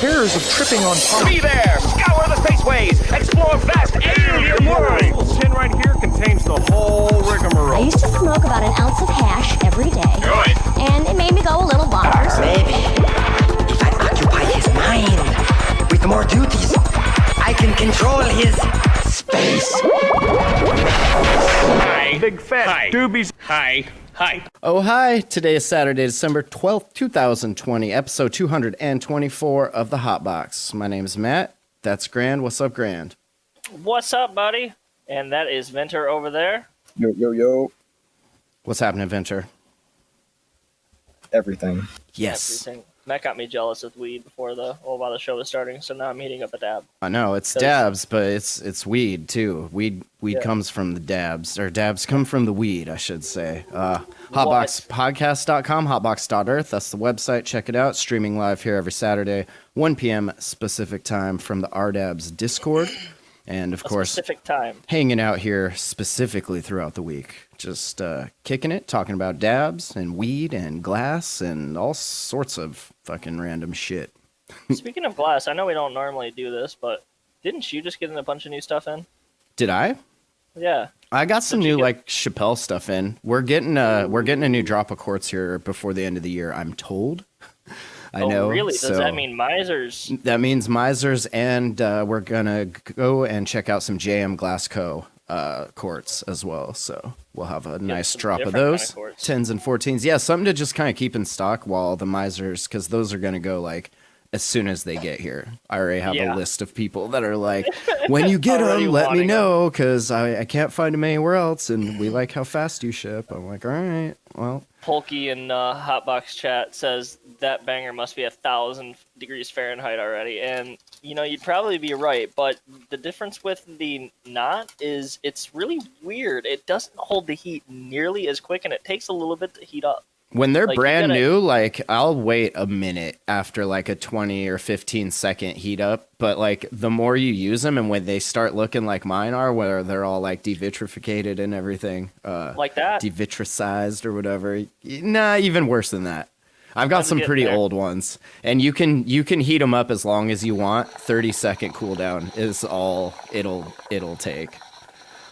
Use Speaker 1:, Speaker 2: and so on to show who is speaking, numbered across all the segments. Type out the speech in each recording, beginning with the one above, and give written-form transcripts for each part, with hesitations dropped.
Speaker 1: terrors of tripping on pop.
Speaker 2: Be there! Scour the spaceways! Explore vast alien worlds!
Speaker 3: Tin right here contains the whole rigmarole.
Speaker 4: I used to smoke about an ounce of hash every day.
Speaker 2: Good.
Speaker 4: And it made me go a little bonkers.
Speaker 5: Maybe if I occupy his mind with more duties, I can control his space.
Speaker 2: Hi.
Speaker 3: Big fat
Speaker 2: Hi.
Speaker 3: doobies.
Speaker 2: Hi. Hi.
Speaker 6: Oh, hi. Today is Saturday, December 12th, 2020, episode 224 of The Hotbox. My name is Matt. That's Grand. What's up, Grand?
Speaker 7: What's up, buddy? And that is Venter over there.
Speaker 8: Yo, yo, yo.
Speaker 6: What's happening, Venter?
Speaker 8: Everything.
Speaker 6: Yes.
Speaker 7: Everything. Matt got me jealous with weed while the show was starting, so now I'm heating up a dab.
Speaker 6: I know, it's dabs, but it's weed, too. Weed comes from the dabs, or dabs come from the weed, I should say. Hotboxpodcast.com, hotbox.earth, that's the website. Check it out. Streaming live here every Saturday, 1 p.m. specific time from the RDabs Discord. And, of course,
Speaker 7: specific time.
Speaker 6: Hanging out here specifically throughout the week. Just kicking it, talking about dabs and weed and glass and all sorts of fucking random shit.
Speaker 7: Speaking of glass, I know we don't normally do this, but didn't you just get in a bunch of new stuff in?
Speaker 6: Did I?
Speaker 7: Yeah.
Speaker 6: I got some new like Chappelle stuff in. We're getting a new drop of quartz here before the end of the year, I'm told. I know.
Speaker 7: Really? Does that mean Misers?
Speaker 6: That means Misers, and we're gonna go and check out some JM Glassco quartz as well. So we'll have a nice drop of those 10s and 14s. Yeah, something to just kind of keep in stock while the Misers, because those are gonna go like as soon as they get here. I already have a list of people that are like, when you get them, let me know, because I can't find them anywhere else, and we like how fast you ship. I'm like, all right, well.
Speaker 7: Polky in Hotbox chat says that banger must be 1,000 degrees Fahrenheit already, and you'd probably be right, but the difference with the knot is it's really weird. It doesn't hold the heat nearly as quick, and it takes a little bit to heat up.
Speaker 6: When they're brand new, like, I'll wait a minute after like a 20 or 15 second heat up. But like the more you use them, and when they start looking like mine are, where they're all like devitrificated and everything,
Speaker 7: like that,
Speaker 6: devitricized or whatever. Nah, even worse than that. I've got some pretty old ones, and you can heat them up as long as you want. 30-second cooldown is all it'll take.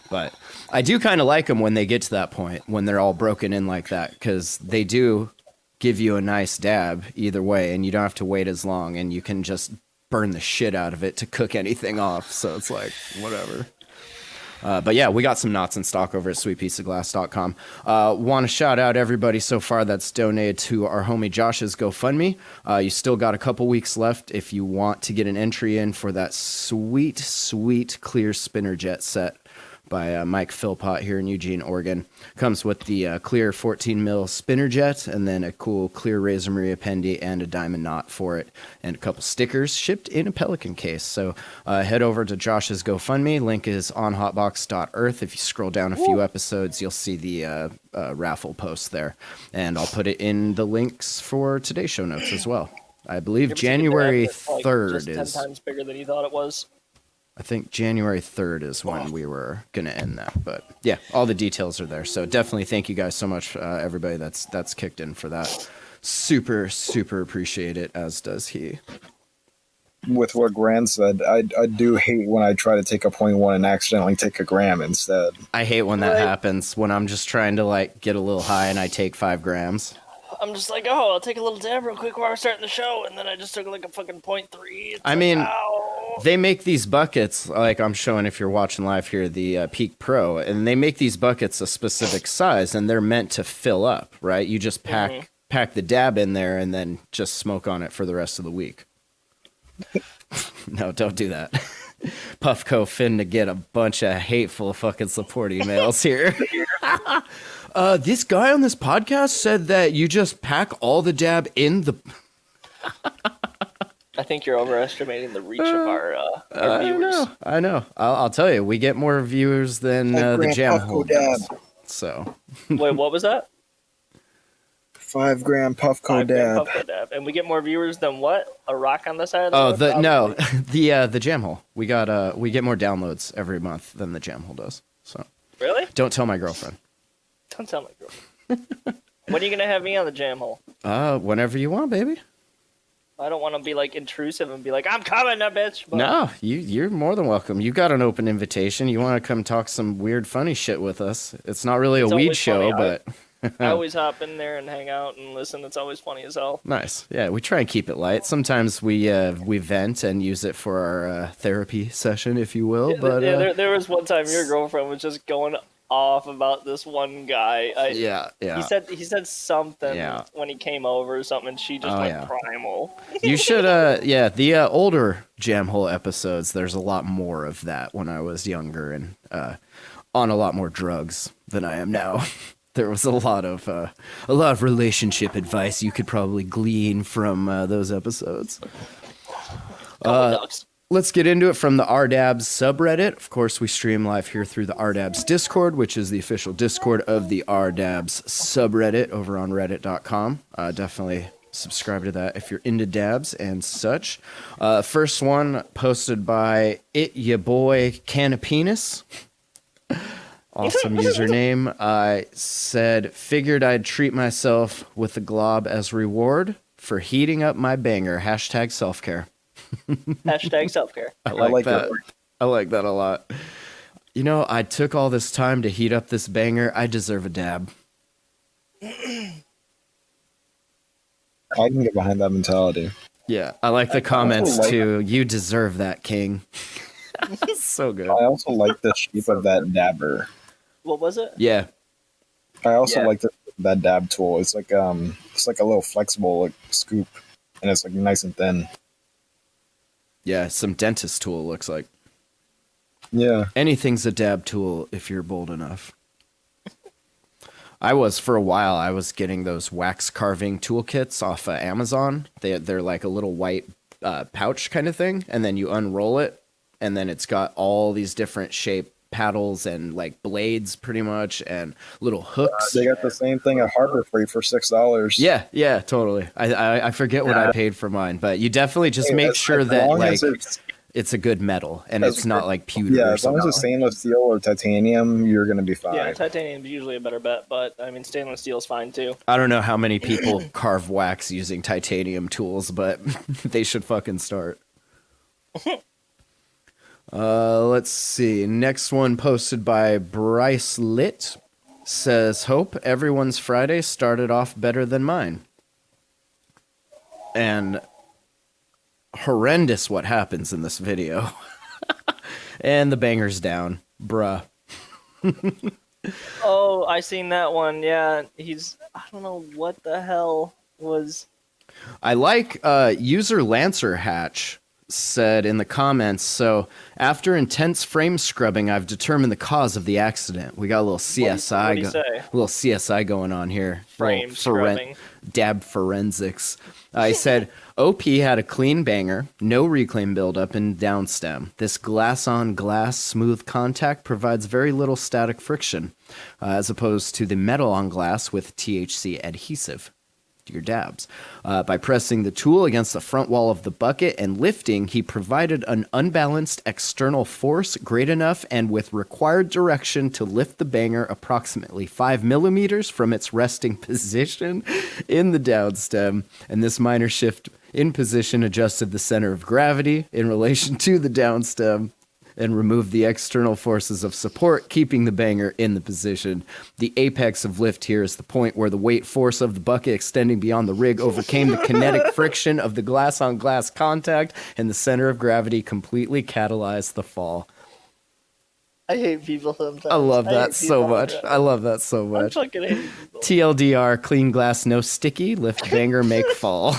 Speaker 6: But I do kind of like them when they get to that point, when they're all broken in like that, because they do give you a nice dab either way, and you don't have to wait as long, and you can just burn the shit out of it to cook anything off. So it's like, whatever. But yeah, we got some knots in stock over at sweetpieceofglass.com. Want to shout out everybody so far that's donated to our homie Josh's GoFundMe. You still got a couple weeks left if you want to get an entry in for that sweet, sweet clear spinner jet set by Mike Philpott here in Eugene, Oregon. Comes with the clear 14 mil spinner jet, and then a cool clear Razor Maria Pendy and a diamond knot for it, and a couple stickers shipped in a Pelican case. So head over to Josh's GoFundMe. Link is on hotbox.earth. If you scroll down a few episodes, you'll see the raffle post there, and I'll put it in the links for today's show notes as well. I believe January 3rd is
Speaker 7: 10 times bigger than you thought it was.
Speaker 6: I think January 3rd is when we were going to end that. But yeah, all the details are there. So definitely thank you guys so much, everybody that's kicked in for that. Super, super appreciate it, as does he.
Speaker 8: With what Grant said, I do hate when I try to take a 0.1 and accidentally take a gram instead.
Speaker 6: I hate when that happens, when I'm just trying to like get a little high and I take 5 grams.
Speaker 7: I'm just like, I'll take a little dab real quick while we're starting the show, and then I just took like a fucking 0.3.
Speaker 6: They make these buckets, like I'm showing if you're watching live here, the Peak Pro, and they make these buckets a specific size, and they're meant to fill up, right? You just pack the dab in there and then just smoke on it for the rest of the week. No, don't do that. Puffco finna get a bunch of hateful fucking support emails here. This guy on this podcast said that you just pack all the dab in the...
Speaker 7: I think you're overestimating the reach of our viewers.
Speaker 6: I know. I'll tell you, we get more viewers than the Jam Hole does. So.
Speaker 7: Wait, what was that?
Speaker 8: 5 gram Puffco dab.
Speaker 7: And we get more viewers than what? A rock on the side of the
Speaker 6: the Jam Hole. We get more downloads every month than the Jam Hole does. So.
Speaker 7: Really?
Speaker 6: Don't tell my girlfriend.
Speaker 7: Don't tell my girlfriend. When are you gonna have me on the Jam Hole?
Speaker 6: Whenever you want, baby.
Speaker 7: I don't want to be like intrusive and be like, I'm coming, that bitch. But
Speaker 6: No, you're more than welcome. You got an open invitation. You want to come talk some weird, funny shit with us? It's not really
Speaker 7: It's
Speaker 6: a weed
Speaker 7: always
Speaker 6: show,
Speaker 7: funny.
Speaker 6: but
Speaker 7: I always hop in there and hang out and listen. It's always funny as hell.
Speaker 6: nice. Yeah, we try and keep it light. Sometimes we vent and use it for our therapy session, if you will. But
Speaker 7: There was one time your girlfriend was just going off about this one guy.
Speaker 6: yeah.
Speaker 7: He said something
Speaker 6: Yeah.
Speaker 7: when he came over or something, and she just went
Speaker 6: yeah.
Speaker 7: primal.
Speaker 6: You should, the older Jam Hole episodes, there's a lot more of that when I was younger and on a lot more drugs than I am now. There was a lot of relationship advice you could probably glean from those episodes.
Speaker 7: Couple ducks.
Speaker 6: Let's get into it from the RDABS subreddit. Of course, we stream live here through the RDABS Discord, which is the official Discord of the RDABS subreddit over on reddit.com. Definitely subscribe to that if you're into dabs and such. First one posted by Ya Boy Canapenis. Awesome username. I said, figured I'd treat myself with a glob as reward for heating up my banger. Hashtag self-care.
Speaker 7: Hashtag self-care.
Speaker 6: I like that.
Speaker 8: it.
Speaker 6: I like that a lot. You know, I took all this time to heat up this banger. I deserve a dab.
Speaker 8: I can get behind that mentality.
Speaker 6: Yeah, I like the comments
Speaker 8: like-
Speaker 6: too. You deserve that, King. So good.
Speaker 8: I also like the shape of that dabber.
Speaker 7: What was it?
Speaker 6: Yeah,
Speaker 8: I also
Speaker 7: Yeah.
Speaker 8: like that dab tool. It's like a little flexible like scoop, and it's like nice and thin.
Speaker 6: yeah, some dentist tool looks like.
Speaker 8: Yeah.
Speaker 6: Anything's a dab tool if you're bold enough. For a while, I was getting those wax carving toolkits off of Amazon. They're like a little white pouch kind of thing, and then you unroll it, and then it's got all these different shape paddles and like blades pretty much, and little hooks.
Speaker 8: They got the same thing at Harbor Freight for $6.
Speaker 6: Yeah, totally. I forget what I paid for mine, but you definitely just make sure that like it's a good metal and it's not like pewter.
Speaker 8: Yeah,
Speaker 6: or
Speaker 8: as long as
Speaker 6: something.
Speaker 8: it's stainless steel or titanium, you're gonna be fine.
Speaker 7: Yeah, titanium is usually a better bet, but I mean, stainless steel is fine too.
Speaker 6: I don't know how many people carve wax using titanium tools, but they should fucking start. Let's see. Next one posted by Bryce Litt says, "Hope everyone's Friday started off better than mine." And horrendous what happens in this video. And the banger's down. Bruh.
Speaker 7: Oh, I seen that one. Yeah, I don't know what the hell was.
Speaker 6: I like user Lancer Hatch said in the comments, so after intense frame scrubbing, I've determined the cause of the accident. We got a little CSI,
Speaker 7: What'd he say?
Speaker 6: Going on here.
Speaker 7: Frame
Speaker 6: Little
Speaker 7: scrubbing.
Speaker 6: Dab forensics. I said, OP had a clean banger, no reclaim buildup in downstem. This glass-on-glass smooth contact provides very little static friction, as opposed to the metal-on-glass with THC adhesive. Your dabs. By pressing the tool against the front wall of the bucket and lifting, he provided an unbalanced external force great enough and with required direction to lift the banger approximately 5 millimeters from its resting position in the downstem. And this minor shift in position adjusted the center of gravity in relation to the downstem and removed the external forces of support, keeping the banger in the position. The apex of lift here is the point where the weight force of the bucket extending beyond the rig overcame the kinetic friction of the glass-on-glass contact, and the center of gravity completely catalyzed the fall.
Speaker 7: I hate people sometimes.
Speaker 6: I love that
Speaker 7: hate
Speaker 6: so
Speaker 7: people
Speaker 6: much.
Speaker 7: sometimes.
Speaker 6: I love that so
Speaker 7: I
Speaker 6: much.
Speaker 7: fucking hate people.
Speaker 6: TLDR, clean glass, no sticky, lift banger, make fall.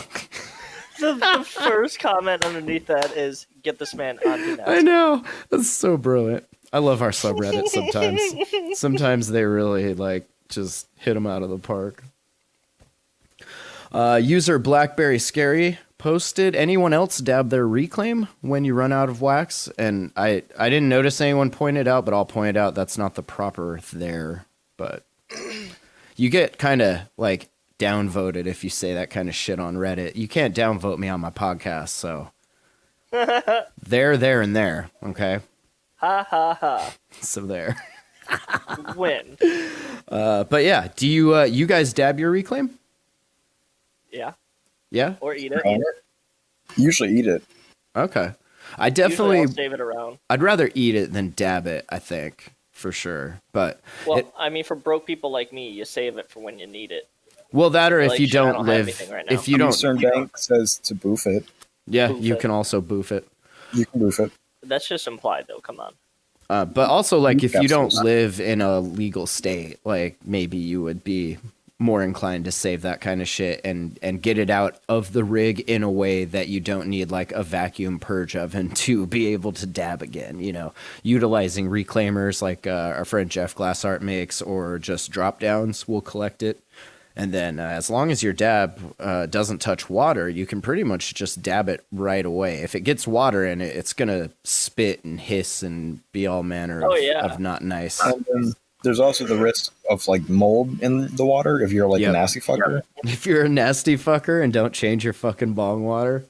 Speaker 7: The first comment underneath that is, get this man onto
Speaker 6: I
Speaker 7: net.
Speaker 6: know. That's so brilliant. I love our subreddit sometimes. Sometimes they really like just hit them out of the park. User Blackberry Scary posted, anyone else dab their reclaim when you run out of wax? And I didn't notice anyone point it out, but I'll point out that's not the proper there. But you get kind of like downvoted if you say that kind of shit on Reddit. You can't downvote me on my podcast, so there, and there. Okay.
Speaker 7: Ha ha ha.
Speaker 6: So there.
Speaker 7: Win.
Speaker 6: But yeah, do you guys dab your reclaim?
Speaker 7: Yeah.
Speaker 6: Yeah.
Speaker 7: Or eat it.
Speaker 8: Usually eat it.
Speaker 6: Okay. I
Speaker 7: Usually
Speaker 6: definitely,
Speaker 7: I'll save it around.
Speaker 6: I'd rather eat it than dab it, I think, for sure. But,
Speaker 7: Well, I mean, for broke people like me, you save it for when you need it.
Speaker 6: well, that or if
Speaker 7: Like,
Speaker 6: you
Speaker 7: shit, I
Speaker 6: don't
Speaker 7: don't have
Speaker 6: live,
Speaker 7: anything right now.
Speaker 6: if you don't,
Speaker 8: Eastern Bank says to boof it.
Speaker 6: yeah,
Speaker 7: Boof
Speaker 6: you
Speaker 7: it.
Speaker 6: can also boof it.
Speaker 8: You can boof it.
Speaker 7: That's just implied, though. Come on.
Speaker 6: But also, like, if you don't
Speaker 8: Capsules.
Speaker 6: live in a legal state, like, maybe you would be more inclined to save that kind of shit and get it out of the rig in a way that you don't need, like, a vacuum purge oven to be able to dab again, you know, utilizing reclaimers like our friend Jeff Glassart makes, or just drop downs will collect it. And then as long as your dab doesn't touch water, you can pretty much just dab it right away. If it gets water in it, it's going to spit and hiss and be all manner
Speaker 7: Oh, yeah.
Speaker 6: of not nice.
Speaker 8: And then there's also the risk of like mold in the water if you're like
Speaker 6: Yep.
Speaker 8: a nasty fucker.
Speaker 6: If you're a nasty fucker and don't change your fucking bong water.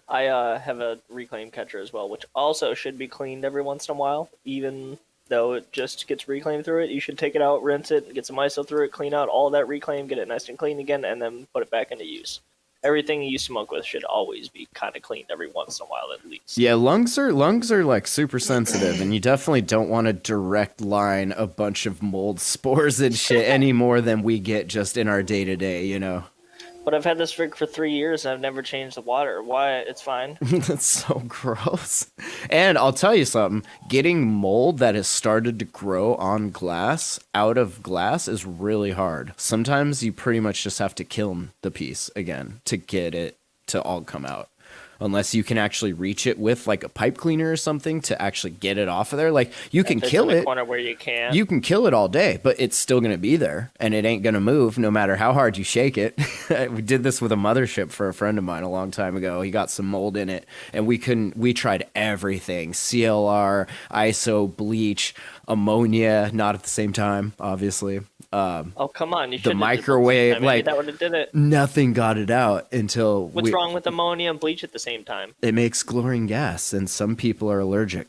Speaker 7: I have a reclaim catcher as well, which also should be cleaned every once in a while, even though it just gets reclaimed through it. You should take it out, rinse it, get some ISO through it, clean out all that reclaim, get it nice and clean again, and then put it back into use. Everything you smoke with should always be kind of cleaned every once in a while at least.
Speaker 6: Yeah, lungs are like super sensitive, and you definitely don't want to direct line a bunch of mold spores and shit any more than we get just in our day to day, you know.
Speaker 7: But I've had this rig for 3 years and I've never changed the water. Why? It's fine.
Speaker 6: That's so gross. And I'll tell you something, getting mold that has started to grow on glass, out of glass, is really hard. Sometimes you pretty much just have to kiln the piece again to get it to all come out. Unless you can actually reach it with like a pipe cleaner or something to actually get it off of there. Like you can
Speaker 7: If it's
Speaker 6: kill
Speaker 7: in a
Speaker 6: it.
Speaker 7: corner where you can.
Speaker 6: You can kill it all day, but it's still going to be there and it ain't going to move no matter how hard you shake it. We did this with a mothership for a friend of mine a long time ago. He got some mold in it and we tried everything: CLR, ISO, bleach, ammonia, not at the same time, obviously.
Speaker 7: Oh, come on. You
Speaker 6: The
Speaker 7: should
Speaker 6: microwave, like,
Speaker 7: that would have did it.
Speaker 6: nothing got it out until
Speaker 7: What's wrong with ammonia and bleach at the same time?
Speaker 6: it makes chlorine gas and some people are allergic.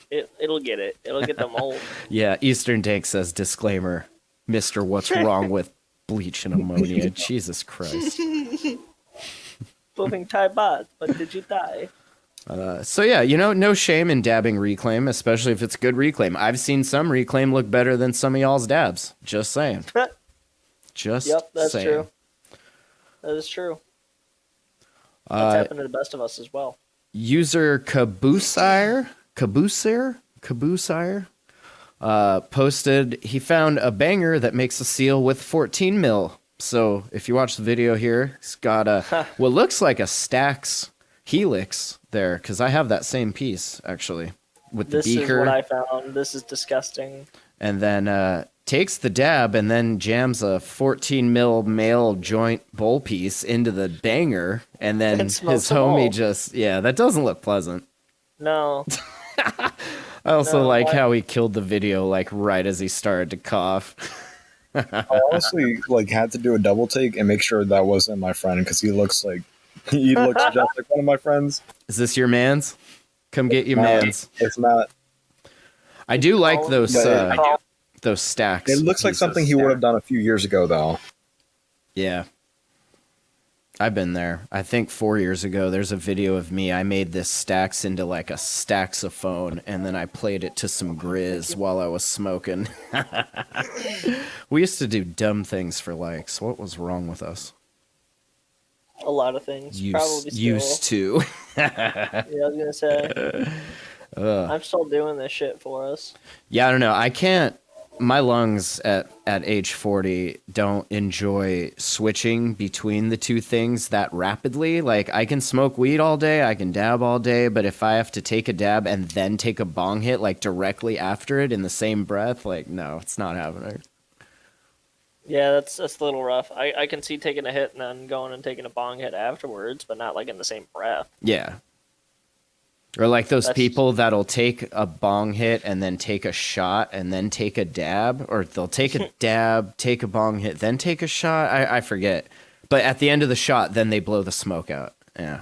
Speaker 7: It'll get it. It'll get the mold.
Speaker 6: Yeah, Eastern Dank says, disclaimer, Mr. What's wrong with bleach and ammonia? Jesus Christ.
Speaker 7: Moving Thai baht, but did you die?
Speaker 6: So yeah, you know, no shame in dabbing reclaim, especially if it's good reclaim. I've seen some reclaim look better than some of y'all's dabs. Just saying. Just
Speaker 7: Yep, that's
Speaker 6: saying.
Speaker 7: true. That is true. That's happened to the best of us as well.
Speaker 6: User Kabusire posted he found a banger that makes a seal with 14 mil. So if you watch the video here, it's got a what looks like a Stax Helix there, because I have that same piece actually with the
Speaker 7: This
Speaker 6: beaker.
Speaker 7: is what I found. This is disgusting.
Speaker 6: And then takes the dab and then jams a 14 mil male joint bowl piece into the banger, and then
Speaker 7: And
Speaker 6: his
Speaker 7: smokes a
Speaker 6: homie
Speaker 7: bowl.
Speaker 6: just that doesn't look pleasant.
Speaker 7: No.
Speaker 6: I also
Speaker 7: No,
Speaker 6: like
Speaker 7: why-
Speaker 6: how he killed the video like right as he started to cough.
Speaker 8: I honestly like had to do a double take and make sure that wasn't my friend because he looks just like one of my friends.
Speaker 6: Is this your man's? Come get your
Speaker 8: No,
Speaker 6: man's.
Speaker 8: It's not.
Speaker 6: I do like
Speaker 7: Oh,
Speaker 6: those
Speaker 8: but
Speaker 6: those stacks.
Speaker 8: It looks like
Speaker 6: pieces.
Speaker 8: something he would have done a few years ago, though.
Speaker 6: Yeah. I've been there. I think 4 years ago, there's a video of me. I made this stacks into like a staxophone, and then I played it to some Grizz while I was smoking. We used to do dumb things for likes. What was wrong with us?
Speaker 7: A lot of things. Probably still.
Speaker 6: Used to.
Speaker 7: Yeah, I was gonna say. I'm still doing this shit for us.
Speaker 6: Yeah, I don't know. I can't. My lungs at age 40 don't enjoy switching between the two things that rapidly. Like, I can smoke weed all day, I can dab all day, but if I have to take a dab and then take a bong hit, like, directly after it in the same breath, like, no, it's not happening.
Speaker 7: Yeah, that's a little rough. I can see taking a hit and then going and taking a bong hit afterwards, but not like in the same breath.
Speaker 6: Yeah. Or like those
Speaker 7: That's-
Speaker 6: people that'll take a bong hit and then take a shot and then take a dab, or they'll take a dab, take a bong hit, then take a shot. I forget. But at the end of the shot, then they blow the smoke out. Yeah.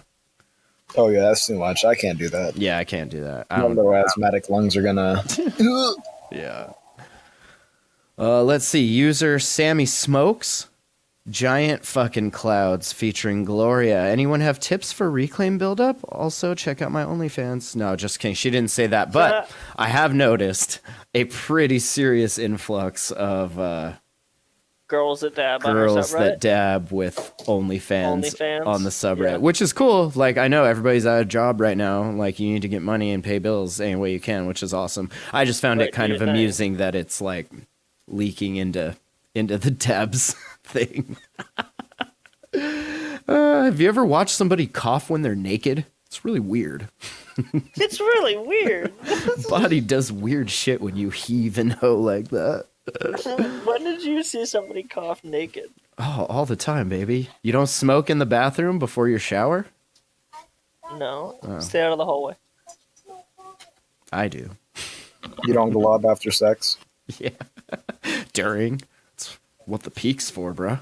Speaker 8: Oh yeah, that's too much. I can't do that.
Speaker 6: Yeah, I can't do that. I
Speaker 8: My
Speaker 6: don't,
Speaker 8: little asthmatic lungs are gonna.
Speaker 6: yeah. Let's see. User Sammy Smokes Giant fucking clouds featuring Gloria. Anyone have tips for reclaim buildup? Also, check out my OnlyFans. No, just kidding. She didn't say that, but I have noticed a pretty serious influx of
Speaker 7: Girls that dab
Speaker 6: girls
Speaker 7: on
Speaker 6: that dab with OnlyFans on the subreddit,
Speaker 7: yeah.
Speaker 6: which is cool. Like, I know everybody's out of job right now. Like, you need to get money and pay bills any way you can, which is awesome. I just found it kind of amusing that it's like leaking into the dabs thing. Have you ever watched somebody cough when they're naked? It's really weird.
Speaker 7: It's really weird.
Speaker 6: Body does weird shit when you heave and hoe like that.
Speaker 7: When did you see somebody cough naked?
Speaker 6: Oh, all the time, baby. You don't smoke in the bathroom before your shower?
Speaker 7: No.
Speaker 6: Oh.
Speaker 7: Stay out of the hallway.
Speaker 6: I do.
Speaker 8: You don't glob after sex?
Speaker 6: Yeah. During. That's what the peak's for, bruh.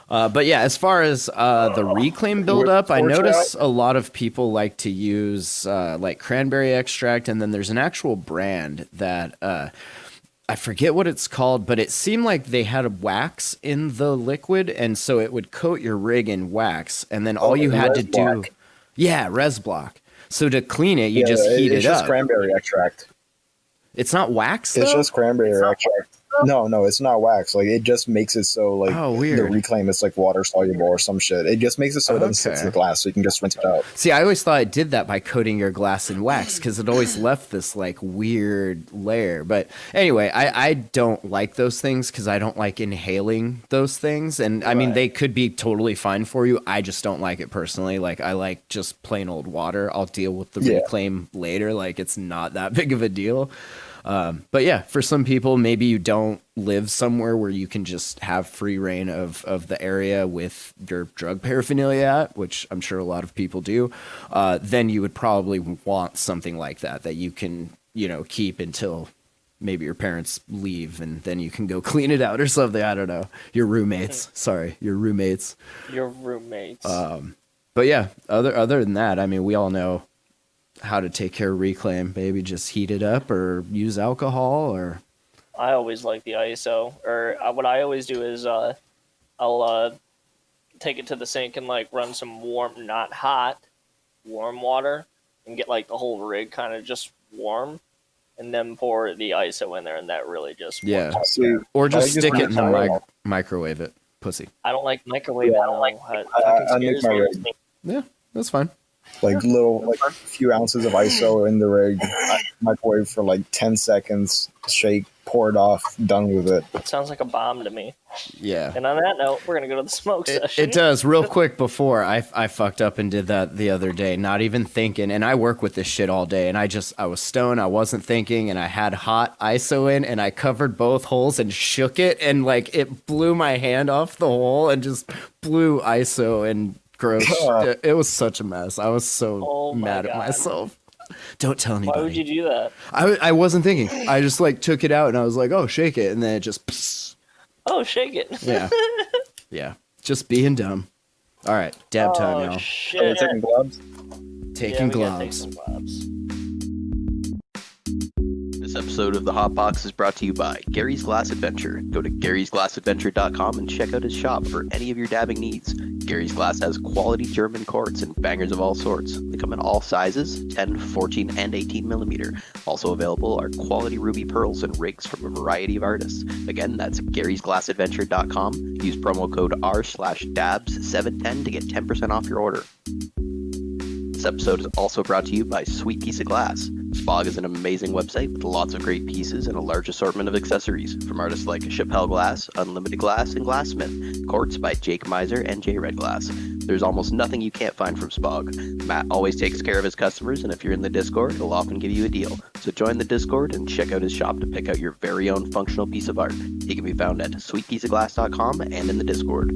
Speaker 6: But yeah, as far as the reclaim buildup, I notice a lot of people like to use like cranberry extract, and then there's an actual brand that I forget what it's called, but it seemed like they had a wax in the liquid, and so it would coat your rig in wax, and then all you had to do, res block. So to clean it, you just heat it up. It's
Speaker 8: just cranberry extract.
Speaker 6: It's not wax, though?
Speaker 8: It's just cranberry extract. No, it's not wax. Like, it just makes it so, like,
Speaker 6: weird.
Speaker 8: The reclaim is, like, water soluble or some shit. It just makes it so it doesn't stick to the glass, so you can just rinse it out.
Speaker 6: See, I always thought it did that by coating your glass in wax, because it always left this, like, weird layer. But anyway, I don't like those things, because I don't like inhaling those things. And, I mean, they could be totally fine for you. I just don't like it personally. Like, I like just plain old water. I'll deal with the reclaim later. Like, it's not that big of a deal. But yeah, for some people, maybe you don't live somewhere where you can just have free reign of the area with your drug paraphernalia at, which I'm sure a lot of people do. Then you would probably want something like that you can, keep until maybe your parents leave, and then you can go clean it out or something. I don't know. Your roommates. Sorry, your roommates.
Speaker 7: Your roommates.
Speaker 6: But yeah, other than that, I mean, we all know how to take care of reclaim, baby. Just heat it up or use alcohol. Or
Speaker 7: I always like the ISO, or what I always do is I'll take it to the sink and like run some warm, not hot, warm water, and get like the whole rig kind of just warm, and then pour the ISO in there, and that really just
Speaker 6: or just stick it in the microwave it, pussy.
Speaker 7: I don't like microwave. I don't like
Speaker 8: I make my rig.
Speaker 6: Yeah, that's fine.
Speaker 8: Like a few ounces of ISO in the rig, microwave for like 10 seconds, shake, pour it off, done with it.
Speaker 7: It sounds like a bomb to me.
Speaker 6: Yeah.
Speaker 7: And on that note, we're going to go to the smoke session.
Speaker 6: It does. Real quick before, I fucked up and did that the other day, not even thinking. And I work with this shit all day. And I was stoned. I wasn't thinking. And I had hot ISO in. And I covered both holes and shook it. And like it blew my hand off the hole and just blew ISO and gross. It was such a mess. I was so mad at myself. Don't tell anybody.
Speaker 7: Why would you do that?
Speaker 6: I wasn't thinking. I just like took it out and I was like, oh, shake it. And then it just... Psst.
Speaker 7: Oh, shake it.
Speaker 6: Yeah. Yeah. Just being dumb. All right. Dab time, y'all.
Speaker 7: Shit.
Speaker 8: Are we taking gloves?
Speaker 6: Taking gloves.
Speaker 7: Take some gloves.
Speaker 1: This episode of The Hot Box is brought to you by Gary's Glass Adventure. Go to garysglassadventure.com and check out his shop for any of your dabbing needs. Gary's Glass has quality German quartz and bangers of all sorts. They come in all sizes, 10, 14, and 18 millimeter. Also available are quality ruby pearls and rigs from a variety of artists. Again, that's garysglassadventure.com. Use promo code R/dabs710 to get 10% off your order. This episode is also brought to you by Sweet Piece of Glass. Spog is an amazing website with lots of great pieces and a large assortment of accessories from artists like Chappelle Glass, Unlimited Glass, and Glassmith. Quartz by Jake Miser and J Red Glass. There's almost nothing you can't find from Spog. Matt always takes care of his customers, and if you're in the Discord, he'll often give you a deal. So join the Discord and check out his shop to pick out your very own functional piece of art. He can be found at sweetpieceofglass.com and in the Discord.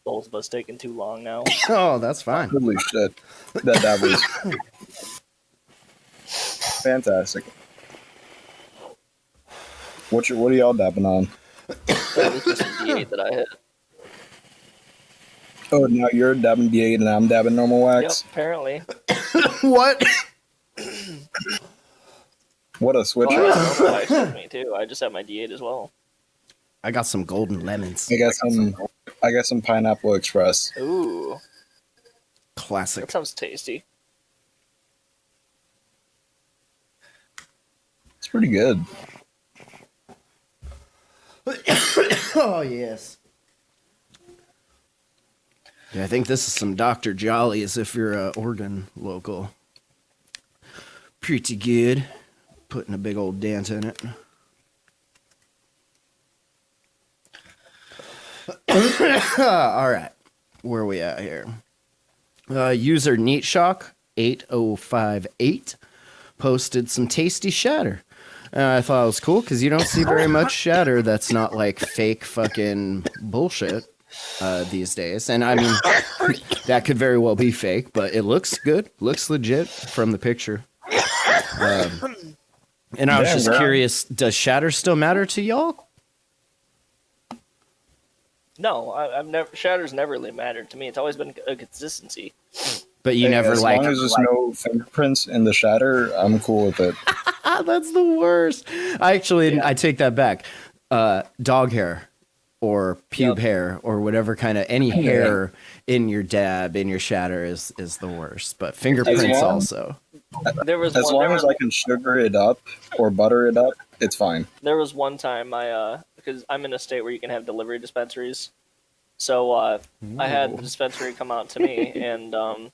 Speaker 7: Both of us taking too long now.
Speaker 6: Oh, that's fine.
Speaker 8: Holy shit. That was fantastic. What are y'all dabbing on?
Speaker 7: That was just a D8 that I hit.
Speaker 8: Oh, now you're dabbing D8 and I'm dabbing normal
Speaker 7: Yep,
Speaker 8: wax.
Speaker 7: apparently.
Speaker 6: What?
Speaker 8: What a switch!
Speaker 7: Oh, yeah, normal wax with me too. I just have my D8 as well.
Speaker 6: I got some golden lemons.
Speaker 8: I got some Pineapple Express.
Speaker 7: Ooh,
Speaker 6: Classic.
Speaker 7: that sounds tasty.
Speaker 8: It's pretty good.
Speaker 6: Oh, yes. Yeah, I think this is some Dr. Jollies if you're a Oregon local. Pretty good. Putting a big old dent in it. All right. Where are we at here? User NeatShock8058 posted some tasty shatter. I thought it was cool because you don't see very much shatter that's not like fake fucking bullshit these days. And I mean, that could very well be fake, but it looks good. Looks legit from the picture. And I was just curious, does shatter still matter to y'all?
Speaker 7: No, I've never. Shatter's never really mattered to me. It's always been a consistency.
Speaker 6: But you never
Speaker 8: as
Speaker 6: like.
Speaker 8: long as there's no fingerprints in the shatter, I'm cool with it.
Speaker 6: That's the worst. I take that back. Dog hair or pube hair or whatever kind of any hair in your dab, in your shatter is the worst. But fingerprints also.
Speaker 7: There was
Speaker 8: as long as I can sugar it up or butter it up, it's fine.
Speaker 7: There was one time because I'm in a state where you can have delivery dispensaries. So I had the dispensary come out to me, and I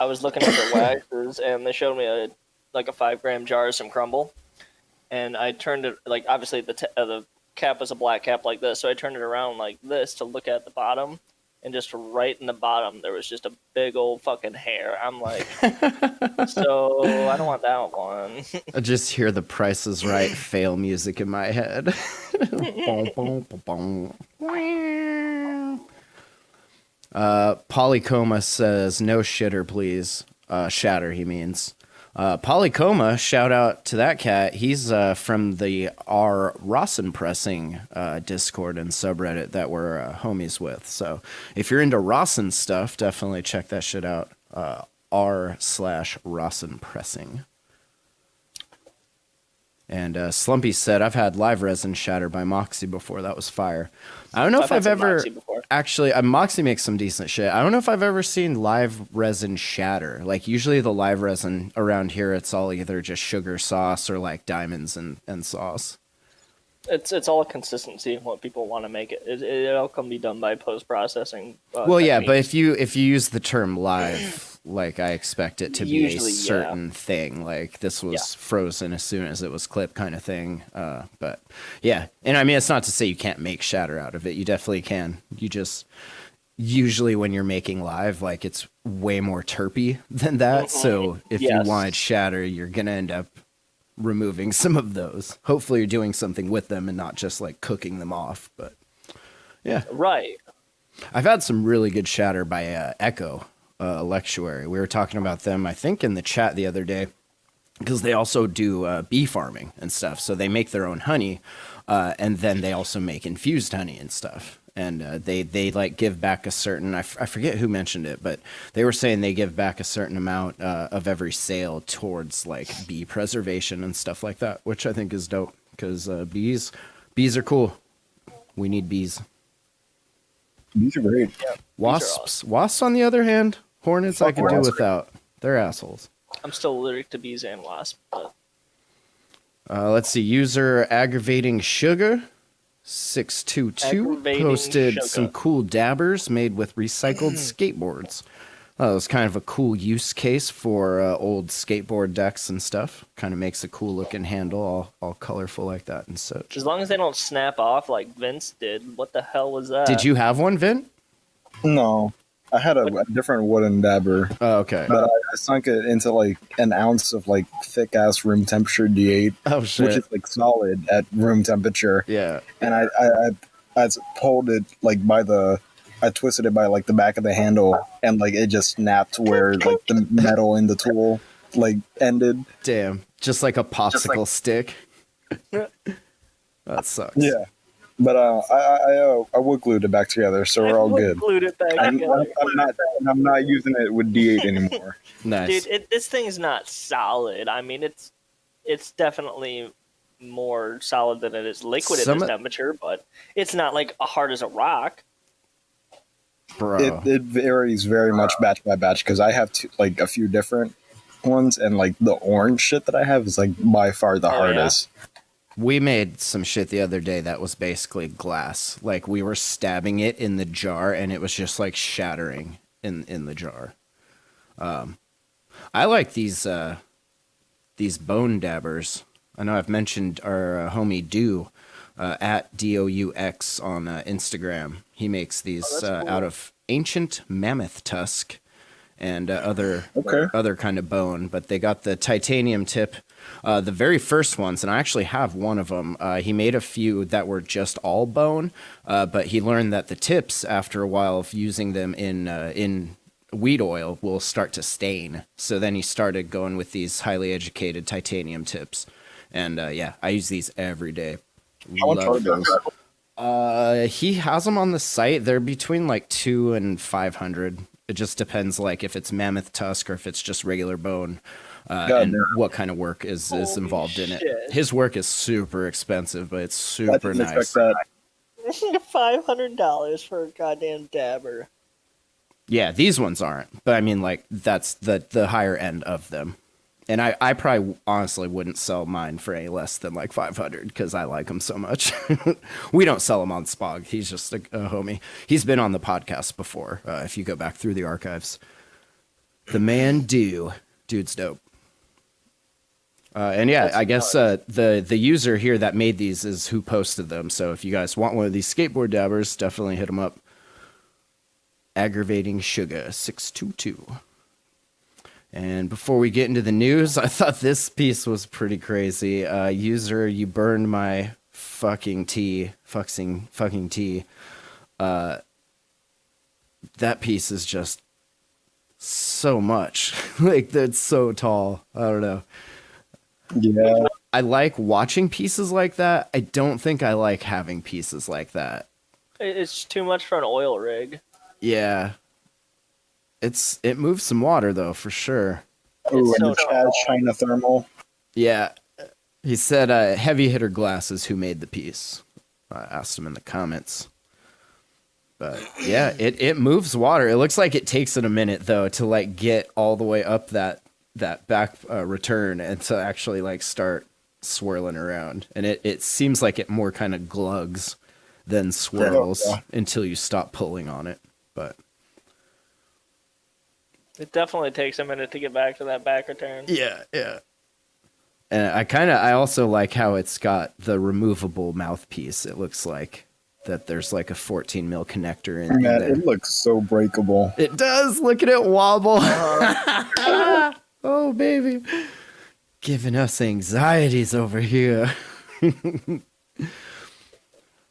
Speaker 7: was looking at the waxes, and they showed me a 5-gram jar of some crumble, and I turned it obviously the cap was a black cap like this, so I turned it around like this to look at the bottom, and just right in the bottom there was just a big old fucking hair. I'm like, so I don't want that one.
Speaker 6: I just hear the Price is Right fail music in my head. Polycoma says no shitter please. Shatter he means. Polycoma, shout out to that cat. He's from the R Rawson Pressing Discord and subreddit that we're homies with. So if you're into Rawson stuff, definitely check that shit out. r/Rawson Pressing. And Slumpy said, I've had live resin shatter by Moxie before. That was fire. I don't know if I've ever actually. Moxie makes some decent shit. I don't know if I've ever seen live resin shatter. Like usually the live resin around here, it's all either just sugar sauce or like diamonds and sauce.
Speaker 7: It's all a consistency of what people want to make it. It all can be done by post processing.
Speaker 6: Well, yeah, but if you use the term live, like I expect it to be
Speaker 7: Usually,
Speaker 6: a certain thing. Like this was frozen as soon as it was clipped, kind of thing. But yeah, and I mean it's not to say you can't make shatter out of it. You definitely can. You just usually when you're making live, like it's way more terpy than that. Mm-hmm. So if you wanted shatter, you're gonna end up removing some of those. Hopefully you're doing something with them and not just like cooking them off. But yeah,
Speaker 7: right.
Speaker 6: I've had some really good shatter by Echo Electuary. We were talking about them, I think, in the chat the other day because they also do bee farming and stuff. So they make their own honey, and then they also make infused honey and stuff. And they like give back a certain, I forget who mentioned it, but they were saying they give back a certain amount of every sale towards like bee preservation and stuff like that, which I think is dope because bees are cool. We need bees.
Speaker 8: Bees are great.
Speaker 7: Yeah,
Speaker 6: Wasps, on the other hand, hornets I could do without. They're assholes.
Speaker 7: I'm still allergic to bees and wasps. But...
Speaker 6: let's see. User aggravating sugar 622 posted some cool dabbers made with recycled skateboards. It was kind of a cool use case for old skateboard decks and stuff. Kind of makes a cool looking handle, all colorful like that and such.
Speaker 7: As long as they don't snap off like Vince did. What the hell was that?
Speaker 6: Did you have one, Vin?
Speaker 8: No, I had a different wooden dabber.
Speaker 6: Oh, okay.
Speaker 8: But I sunk it into like an ounce of like thick ass room temperature D8.
Speaker 6: Oh shit!
Speaker 8: Which is like solid at room temperature.
Speaker 6: Yeah.
Speaker 8: And I pulled it like I twisted it by like the back of the handle, and like it just snapped where like the metal in the tool like ended.
Speaker 6: Damn, just like a popsicle stick. That sucks.
Speaker 8: Yeah, But I wood glued it back together, so we're all good.
Speaker 7: Glued it back
Speaker 8: I'm
Speaker 7: together.
Speaker 8: I'm not using it with D8 anymore.
Speaker 6: Nice.
Speaker 7: Dude, this thing's not solid. I mean, it's definitely more solid than it is liquid at this temperature, but it's not like hard as a rock.
Speaker 6: Bro.
Speaker 8: It varies very much batch by batch because I have like a few different ones, and like the orange shit that I have is like by far the hardest.
Speaker 6: Yeah. We made some shit the other day that was basically glass. Like we were stabbing it in the jar, and it was just like shattering in the jar. I like these bone dabbers. I know I've mentioned our homie Dew at DOUX on Instagram. He makes these cool. Out of ancient mammoth tusk and other kind of bone, but they got the titanium tip, the very first ones, and I actually have one of them. He made a few that were just all bone, but he learned that the tips, after a while of using them in weed oil, will start to stain. So then he started going with these highly educated titanium tips, and yeah, I use these every day.
Speaker 8: How much are those?
Speaker 6: He has them on the site. They're between like $200 and $500. It just depends, like if it's mammoth tusk or if it's just regular bone, and what kind of work is involved in it. His work is super expensive, but it's super nice.
Speaker 7: $500 for a goddamn dabber.
Speaker 6: Yeah, these ones aren't, but I mean, like that's the higher end of them. And I probably honestly wouldn't sell mine for any less than like $500 because I like them so much. We don't sell them on Spog. He's just a homie. He's been on the podcast before. If you go back through the archives, the man dude's dope. And yeah, I guess the user here that made these is who posted them. So if you guys want one of these skateboard dabbers, definitely hit him up. Aggravating Sugar 622. And before we get into the news, I thought this piece was pretty crazy. User, you burned my fucking tea. Fucking tea. That piece is just so much. Like, that's so tall. I don't know.
Speaker 8: Yeah.
Speaker 6: I like watching pieces like that. I don't think I like having pieces like that.
Speaker 7: It's too much for an oil rig.
Speaker 6: Yeah. It moves some water though, for sure.
Speaker 8: Ooh, and the China thermal.
Speaker 6: Yeah. He said Heavy Hitter Glasses who made the piece. I asked him in the comments. But yeah, it moves water. It looks like it takes it a minute though to like get all the way up that back return and to actually like start swirling around. And it seems like it more kind of glugs than swirls until you stop pulling on it. But
Speaker 7: it definitely takes a minute to get back to that back return.
Speaker 6: Yeah. And I also like how it's got the removable mouthpiece. It looks like that there's like a 14 mil connector in there.
Speaker 8: It looks so breakable.
Speaker 6: It does. Look at it wobble. Oh, baby. Giving us anxieties over here.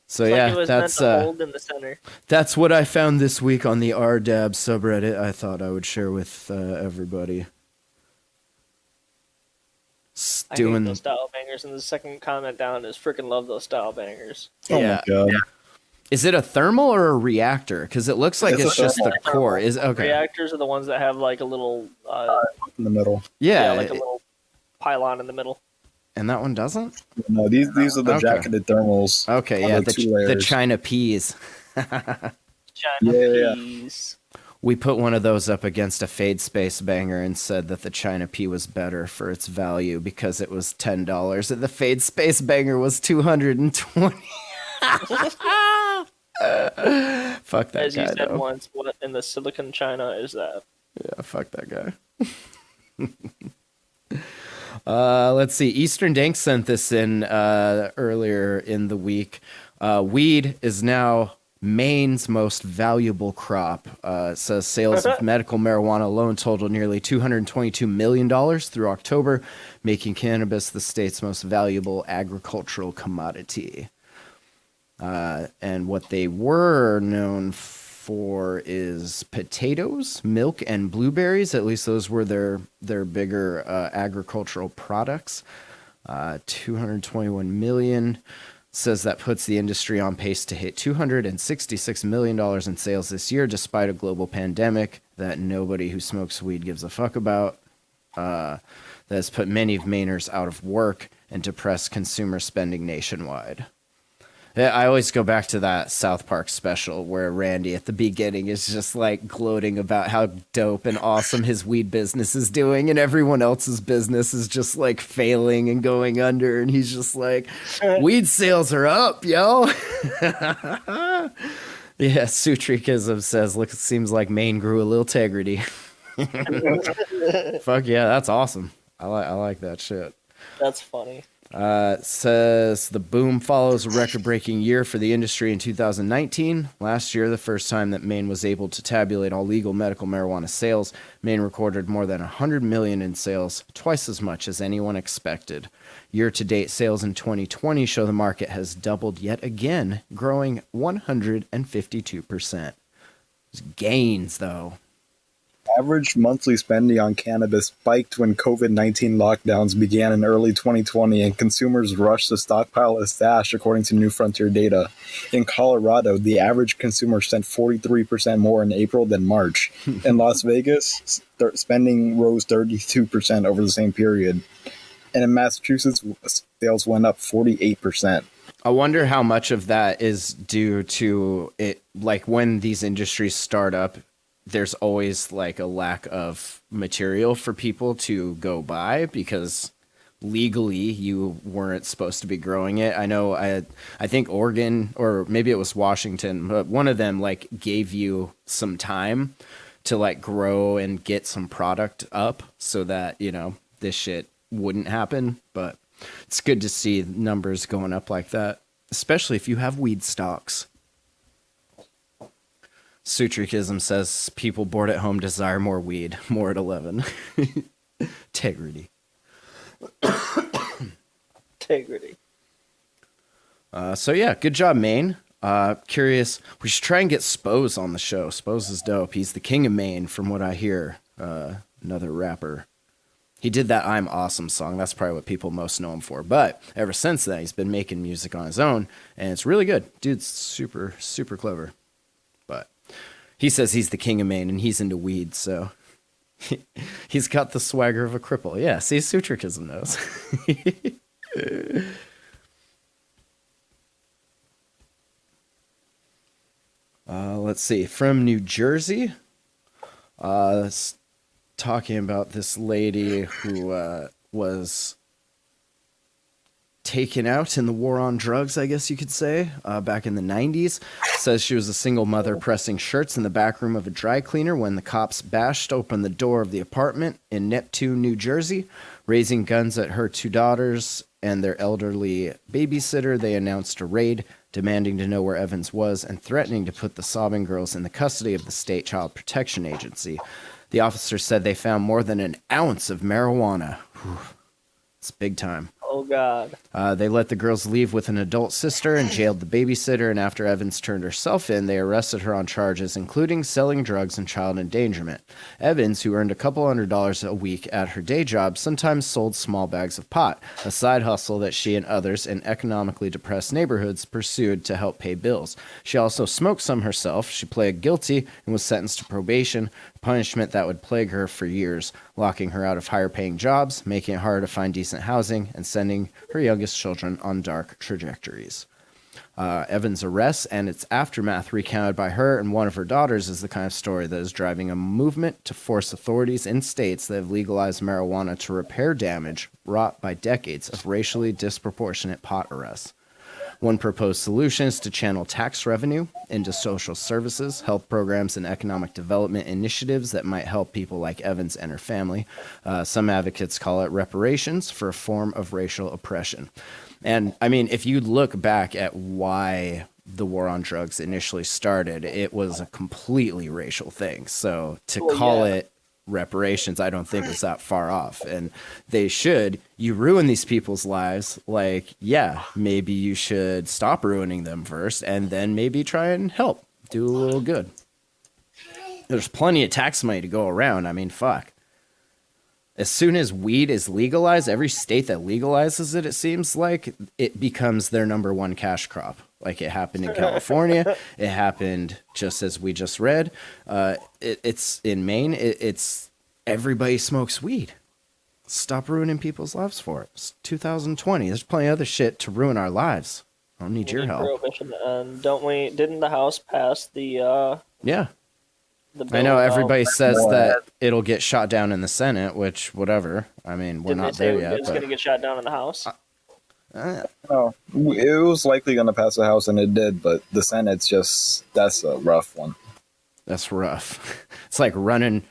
Speaker 6: So
Speaker 7: it's
Speaker 6: yeah,
Speaker 7: like it was
Speaker 6: that's
Speaker 7: meant to hold in the center.
Speaker 6: That's what I found this week on the RDAB subreddit. I thought I would share with everybody.
Speaker 7: I hate those style bangers, and the second comment down is freaking love those style bangers.
Speaker 8: Oh my god. Yeah.
Speaker 6: Is it a thermal or a reactor? Because it looks like it's just the core. Is okay.
Speaker 7: Reactors are the ones that have like a little
Speaker 8: in the middle.
Speaker 6: Yeah,
Speaker 7: like a little pylon in the middle.
Speaker 6: And that one doesn't?
Speaker 8: No, these are the jacketed thermals.
Speaker 6: Okay, yeah, the China peas.
Speaker 7: China peas.
Speaker 6: We put one of those up against a Fade Space banger and said that the China pea was better for its value because it was $10 and the Fade Space banger was $220. Fuck that guy.
Speaker 7: As you said once, what in the silicon China is that?
Speaker 6: Yeah, fuck that guy. Let's see. Eastern Dank sent this in earlier in the week. Weed is now Maine's most valuable crop. It says sales of medical marijuana alone total nearly $222 million through October, making cannabis the state's most valuable agricultural commodity. And what they were known for is potatoes, milk, and blueberries. At least those were their bigger agricultural products. 221 million. says that puts the industry on pace to hit $266 million in sales this year, despite a global pandemic that nobody who smokes weed gives a fuck about. That has put many of Mainers out of work and depressed consumer spending nationwide. I always go back to that South Park special where Randy at the beginning is just like gloating about how dope and awesome his weed business is doing, and everyone else's business is just like failing and going under, and he's just like, weed sales are up, yo. Yeah, Sutrikism says, look, it seems like Maine grew a little integrity. Fuck yeah, that's awesome. I like that shit.
Speaker 7: That's funny.
Speaker 6: Says the boom follows a record-breaking year for the industry in 2019. Last year, the first time that Maine was able to tabulate all legal medical marijuana sales, Maine recorded more than $100 million in sales, twice as much as anyone expected. Year-to-date sales in 2020 show the market has doubled yet again, growing 152%. Gains, though.
Speaker 8: Average monthly spending on cannabis spiked when COVID-19 lockdowns began in early 2020 and consumers rushed to stockpile a stash, according to New Frontier data. In Colorado, the average consumer spent 43% more in April than March. In Las Vegas, spending rose 32% over the same period. And in Massachusetts, sales went up 48%.
Speaker 6: I wonder how much of that is due to it, like when these industries start up, there's always like a lack of material for people to go buy because legally you weren't supposed to be growing it. I know I think Oregon, or maybe it was Washington, but one of them like gave you some time to like grow and get some product up so that, you know, this shit wouldn't happen. But it's good to see numbers going up like that, especially if you have weed stocks. Sutrikism says people bored at home desire more weed. More at 11. Integrity.
Speaker 7: Integrity.
Speaker 6: So yeah, good job, Maine. Curious, we should try and get Spose on the show. Spose is dope. He's the king of Maine, from what I hear. Another rapper. He did that I'm Awesome song. That's probably what people most know him for. But ever since then, he's been making music on his own, and it's really good. Dude's super, super clever. But he says he's the king of Maine, and he's into weed, so he's got the swagger of a cripple. Yeah, see, Sutrikism knows. Let's see. From New Jersey, talking about this lady who was taken out in the war on drugs, I guess you could say, back in the 90s. Says she was a single mother pressing shirts in the back room of a dry cleaner when the cops bashed open the door of the apartment in Neptune, New Jersey. Raising guns at her two daughters and their elderly babysitter, they announced a raid, demanding to know where Evans was and threatening to put the sobbing girls in the custody of the State Child Protection Agency. The officer said they found more than an ounce of marijuana. Whew. It's big time.
Speaker 7: Oh, God.
Speaker 6: They let the girls leave with an adult sister and jailed the babysitter, and after Evans turned herself in, they arrested her on charges, including selling drugs and child endangerment. Evans, who earned a couple $100s a week at her day job, sometimes sold small bags of pot, a side hustle that she and others in economically depressed neighborhoods pursued to help pay bills. She also smoked some herself. She pled guilty and was sentenced to probation, punishment that would plague her for years, locking her out of higher-paying jobs, making it harder to find decent housing, and sending her youngest children on dark trajectories. Evans' arrest and its aftermath recounted by her and one of her daughters is the kind of story that is driving a movement to force authorities in states that have legalized marijuana to repair damage wrought by decades of racially disproportionate pot arrests. One proposed solution is to channel tax revenue into social services, health programs, and economic development initiatives that might help people like Evans and her family. Some advocates call it reparations for a form of racial oppression. And, I mean, if you look back at why the war on drugs initially started, it was a completely racial thing. So to call it reparations, I don't think is that far off, and they should. You ruin these people's lives, like, yeah, maybe you should stop ruining them first and then maybe try and help do a little good. There's plenty of tax money to go around. I mean, fuck, as soon as weed is legalized, every state that legalizes it, it seems like it becomes their number one cash crop. Like it happened in California. It happened just as we just read. It's in Maine. It's everybody smokes weed. Stop ruining people's lives for it. It's 2020. There's plenty of other shit to ruin our lives. I don't need your help.
Speaker 7: Prohibition, and didn't the House pass the
Speaker 6: Yeah.
Speaker 7: the
Speaker 6: I know
Speaker 7: bill
Speaker 6: everybody
Speaker 7: about-
Speaker 6: says that it'll get shot down in the Senate, which whatever. I mean, we're
Speaker 7: Didn't
Speaker 6: not
Speaker 7: they say
Speaker 6: there yet.
Speaker 7: it's going to get shot down in the House?
Speaker 8: No, it was likely going to pass the House, and it did, but the Senate's that's a rough one.
Speaker 6: That's rough. It's like running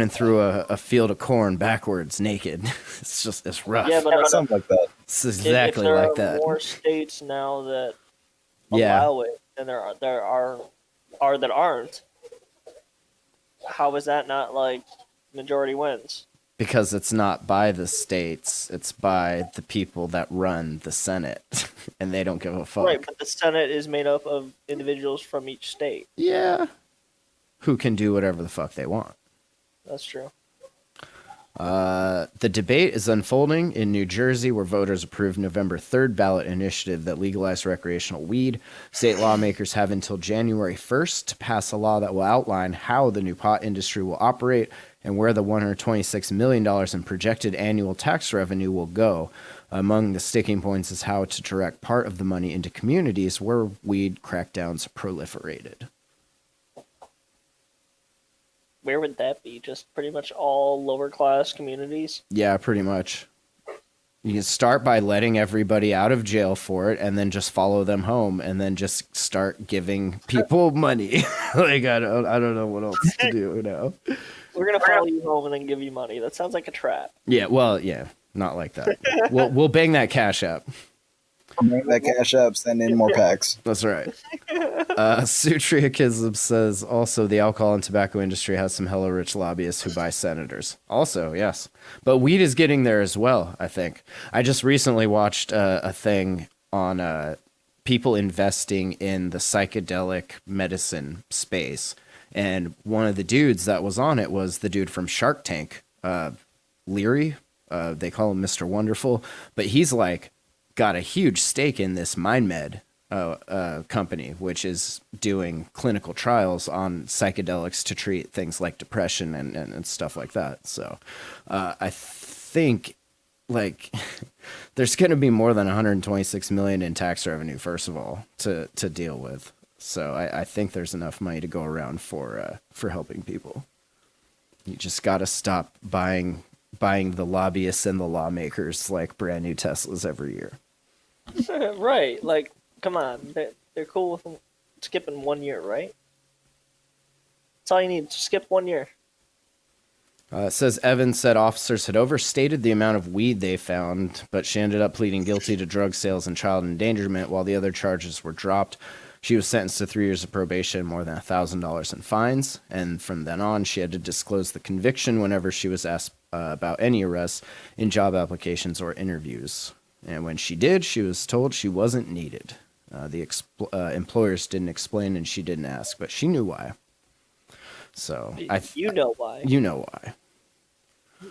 Speaker 6: through a field of corn backwards, naked. It's rough.
Speaker 7: Yeah, but
Speaker 8: Something like that.
Speaker 6: It's exactly
Speaker 7: if there
Speaker 6: like
Speaker 7: are
Speaker 6: that.
Speaker 7: more states now that
Speaker 6: Yeah.
Speaker 7: allow it, and there are that aren't. How is that not like majority wins?
Speaker 6: Because it's not by the states, it's by the people that run the Senate, and they don't give a fuck.
Speaker 7: Right, but the Senate is made up of individuals from each state.
Speaker 6: Yeah. Who can do whatever the fuck they want.
Speaker 7: That's true.
Speaker 6: The debate is unfolding in New Jersey, where voters approved November 3rd ballot initiative that legalized recreational weed. State lawmakers have until January 1st to pass a law that will outline how the new pot industry will operate and where the $126 million in projected annual tax revenue will go. Among the sticking points is how to direct part of the money into communities where weed crackdowns proliferated.
Speaker 7: Where would that be? Just pretty much all lower class communities?
Speaker 6: Yeah, pretty much. You can start by letting everybody out of jail for it and then just follow them home and then just start giving people money. Like, I don't know what else to do now.
Speaker 7: We're going to follow you home and then give you money. That sounds like a trap.
Speaker 6: Yeah, well, yeah, not like that. We'll bang that cash app.
Speaker 8: Make that cash up, send in more packs.
Speaker 6: That's right. Sutriakism says also the alcohol and tobacco industry has some hella rich lobbyists who buy senators. Also, yes. But weed is getting there as well, I think. I just recently watched a thing on people investing in the psychedelic medicine space. And one of the dudes that was on it was the dude from Shark Tank, Leary. They call him Mr. Wonderful. But he's like, got a huge stake in this MindMed company, which is doing clinical trials on psychedelics to treat things like depression and stuff like that. So I think like there's going to be more than 126 million in tax revenue, first of all, to deal with. So I think there's enough money to go around for helping people. You just got to stop buying the lobbyists and the lawmakers like brand new Teslas every year.
Speaker 7: Right. Like, come on. They're cool with skipping 1 year, right? That's all you need. Just skip 1 year.
Speaker 6: It says Evans said officers had overstated the amount of weed they found, but she ended up pleading guilty to drug sales and child endangerment while the other charges were dropped. She was sentenced to 3 years of probation, more than $1,000 in fines, and from then on, she had to disclose the conviction whenever she was asked about any arrests in job applications or interviews. And when she did, she was told she wasn't needed. The employers didn't explain, and she didn't ask, but she knew why. So
Speaker 7: you know why.
Speaker 6: You know why.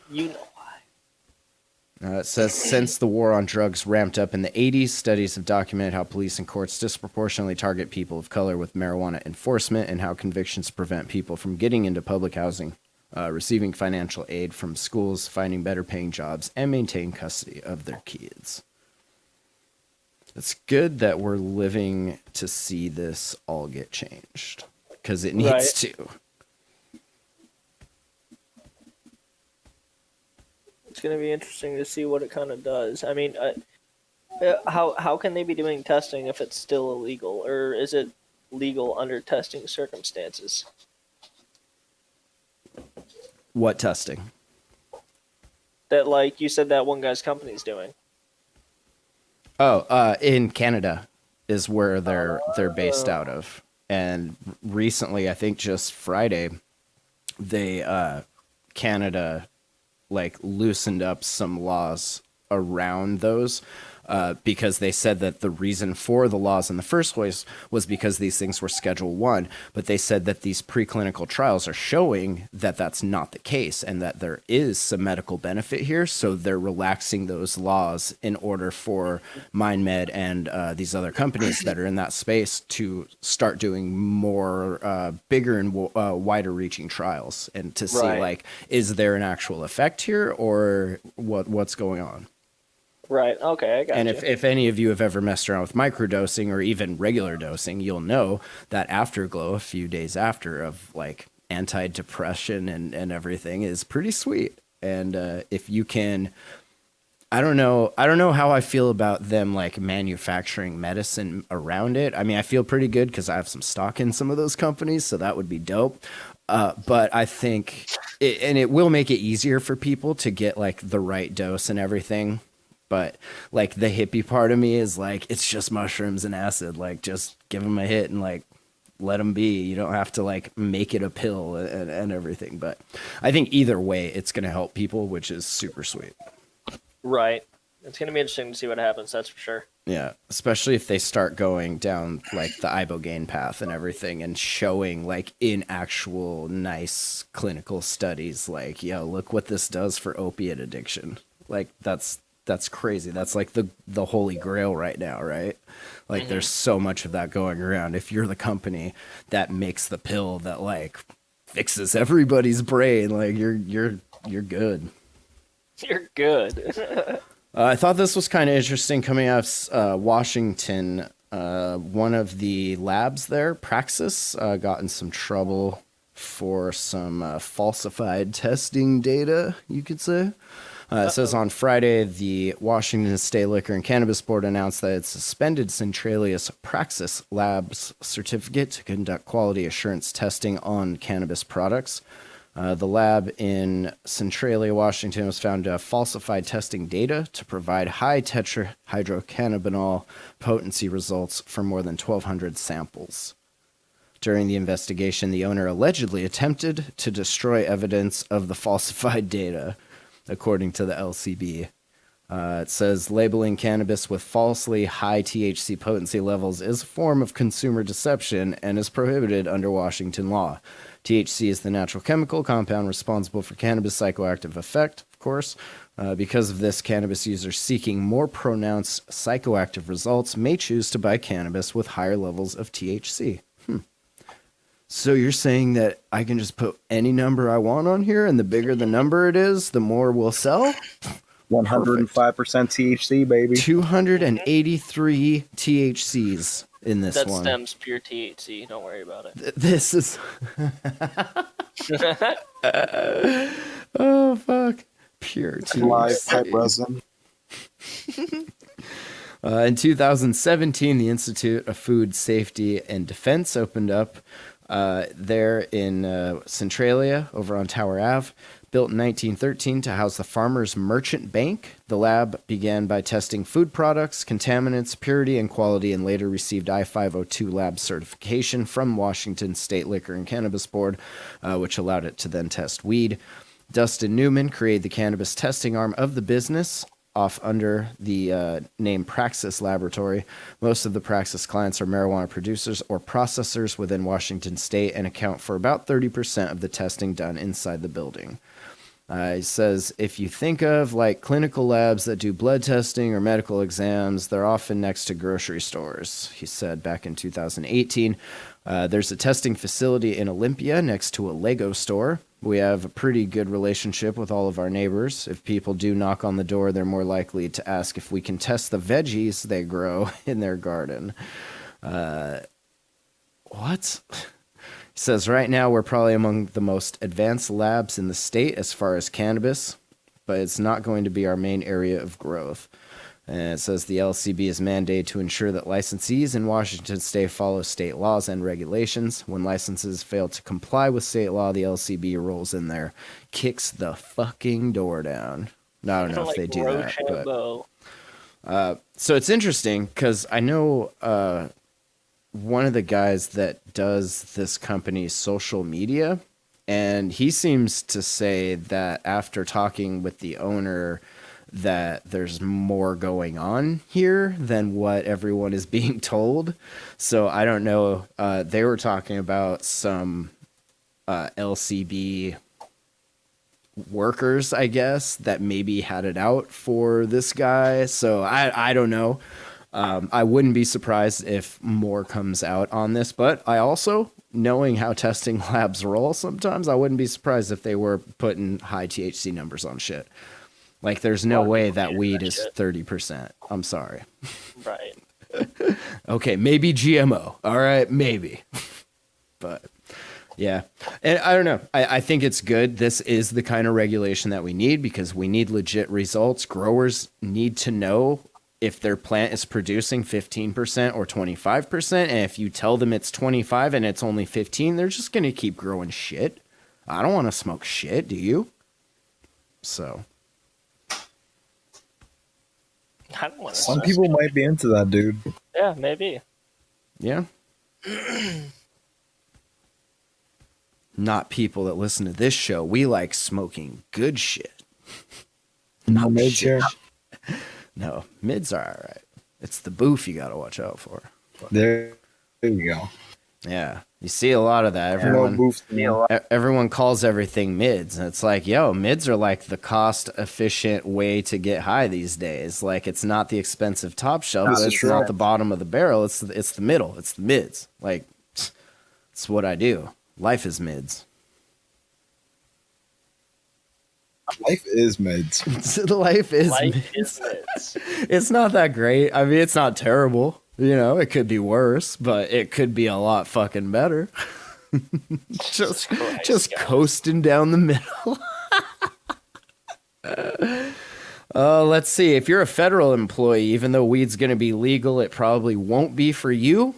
Speaker 7: You know why.
Speaker 6: It says since the war on drugs ramped up in the 80s, studies have documented how police and courts disproportionately target people of color with marijuana enforcement and how convictions prevent people from getting into public housing, receiving financial aid from schools, finding better paying jobs, and maintain custody of their kids. It's good that we're living to see this all get changed, because it needs to.
Speaker 7: It's going to be interesting to see what it kind of does. I mean, how can they be doing testing if it's still illegal, or is it legal under testing circumstances?
Speaker 6: What testing?
Speaker 7: That, like you said, that one guy's company's doing.
Speaker 6: Oh, in Canada is where they're based out of, and recently, I think just Friday, they Canada like loosened up some laws around those. because they said that the reason for the laws in the first place was because these things were Schedule 1. But they said that these preclinical trials are showing that that's not the case and that there is some medical benefit here. So they're relaxing those laws in order for MindMed and these other companies that are in that space to start doing more bigger and wider reaching trials and to see, like, is there an actual effect here or what's going on?
Speaker 7: Right. Okay, I got
Speaker 6: and
Speaker 7: you.
Speaker 6: if any of you have ever messed around with microdosing or even regular dosing, you'll know that afterglow a few days after of like anti-depression and everything is pretty sweet. And if you can, I don't know how I feel about them like manufacturing medicine around it. I mean, I feel pretty good because I have some stock in some of those companies, so that would be dope. But I think it will make it easier for people to get like the right dose and everything. But like the hippie part of me is like, it's just mushrooms and acid. Like just give them a hit and like let them be. You don't have to like make it a pill and everything. But I think either way, it's going to help people, which is super sweet.
Speaker 7: Right. It's going to be interesting to see what happens. That's for sure.
Speaker 6: Yeah. Especially if they start going down like the ibogaine path and everything and showing like in actual nice clinical studies, like, yo, look what this does for opiate addiction. Like that's crazy. That's like the holy grail right now, right? Like there's so much of that going around. If you're the company that makes the pill that like fixes everybody's brain, like you're good.
Speaker 7: You're good.
Speaker 6: I thought this was kind of interesting coming out of Washington. One of the labs there, Praxis, got in some trouble for some falsified testing data, you could say. It says on Friday, the Washington State Liquor and Cannabis Board announced that it suspended Centralia's Praxis Labs certificate to conduct quality assurance testing on cannabis products. The lab in Centralia, Washington, was found to have falsified testing data to provide high tetrahydrocannabinol potency results for more than 1,200 samples. During the investigation, the owner allegedly attempted to destroy evidence of the falsified data, according to the LCB. It says labeling cannabis with falsely high THC potency levels is a form of consumer deception and is prohibited under Washington law. THC is the natural chemical compound responsible for cannabis' psychoactive effect, of course. Because of this, cannabis users seeking more pronounced psychoactive results may choose to buy cannabis with higher levels of THC. So you're saying that I can just put any number I want on here, and the bigger the number it is, the more we'll sell?
Speaker 8: 105% THC, baby.
Speaker 6: 283 THCs in this
Speaker 7: That
Speaker 6: one.
Speaker 7: stems pure THC. Don't worry about it.
Speaker 6: This is... oh, fuck. Pure
Speaker 8: Live pipe
Speaker 6: THC.
Speaker 8: resin.
Speaker 6: In 2017, the Institute of Food Safety and Defense opened up there in Centralia over on Tower Ave. Built in 1913 to house the Farmers Merchant Bank, the lab began by testing food products, contaminants, purity, and quality, and later received I-502 lab certification from Washington State Liquor and Cannabis Board, which allowed it to then test weed. Dustin Newman created the cannabis testing arm of the business, off under the name Praxis Laboratory. Most of the Praxis clients are marijuana producers or processors within Washington State and account for about 30% of the testing done inside the building. He says, if you think of like clinical labs that do blood testing or medical exams, they're often next to grocery stores. He said back in 2018, there's a testing facility in Olympia next to a Lego store. We have a pretty good relationship with all of our neighbors. If people do knock on the door, they're more likely to ask if we can test the veggies they grow in their garden. What? He says, right now we're probably among the most advanced labs in the state as far as cannabis, but it's not going to be our main area of growth. And it says the LCB is mandated to ensure that licensees in Washington state follow state laws and regulations. When licenses fail to comply with state law, the LCB rolls in there, kicks the fucking door down. I don't know if they do that, but so it's interesting because I know one of the guys that does this company's social media, and he seems to say that after talking with the owner, that there's more going on here than what everyone is being told. So I don't know. They were talking about some LCB workers, I guess, that maybe had it out for this guy. So I don't know. I wouldn't be surprised if more comes out on this, but I also, knowing how testing labs roll sometimes, I wouldn't be surprised if they were putting high THC numbers on shit. Like, there's no way that weed is 30%. I'm sorry.
Speaker 7: Right.
Speaker 6: Okay, maybe GMO. All right, maybe. But, yeah. And I don't know. I think it's good. This is the kind of regulation that we need because we need legit results. Growers need to know if their plant is producing 15% or 25%. And if you tell them it's 25 and it's only 15, they're just going to keep growing shit. I don't want to smoke shit, do you? So...
Speaker 7: I don't want to.
Speaker 8: Some people might be into that, dude.
Speaker 7: Yeah, maybe.
Speaker 6: Yeah. Not people that listen to this show. We like smoking good shit.
Speaker 8: No mids here.
Speaker 6: No, mids are all right. It's the boof you got to watch out for.
Speaker 8: There you go.
Speaker 6: Yeah. You see a lot of that. Everyone calls everything mids. And it's like, yo, mids are like the cost efficient way to get high these days. Like, it's not the expensive top shelf. It's not the bottom of the barrel. It's the middle. It's the mids. Like, it's what I do. Life is mids.
Speaker 8: Life is mids.
Speaker 6: Life is mids. It's not that great. I mean, it's not terrible. You know, it could be worse, but it could be a lot fucking better. just coasting down the middle. Let's see. If you're a federal employee, even though weed's going to be legal, it probably won't be for you.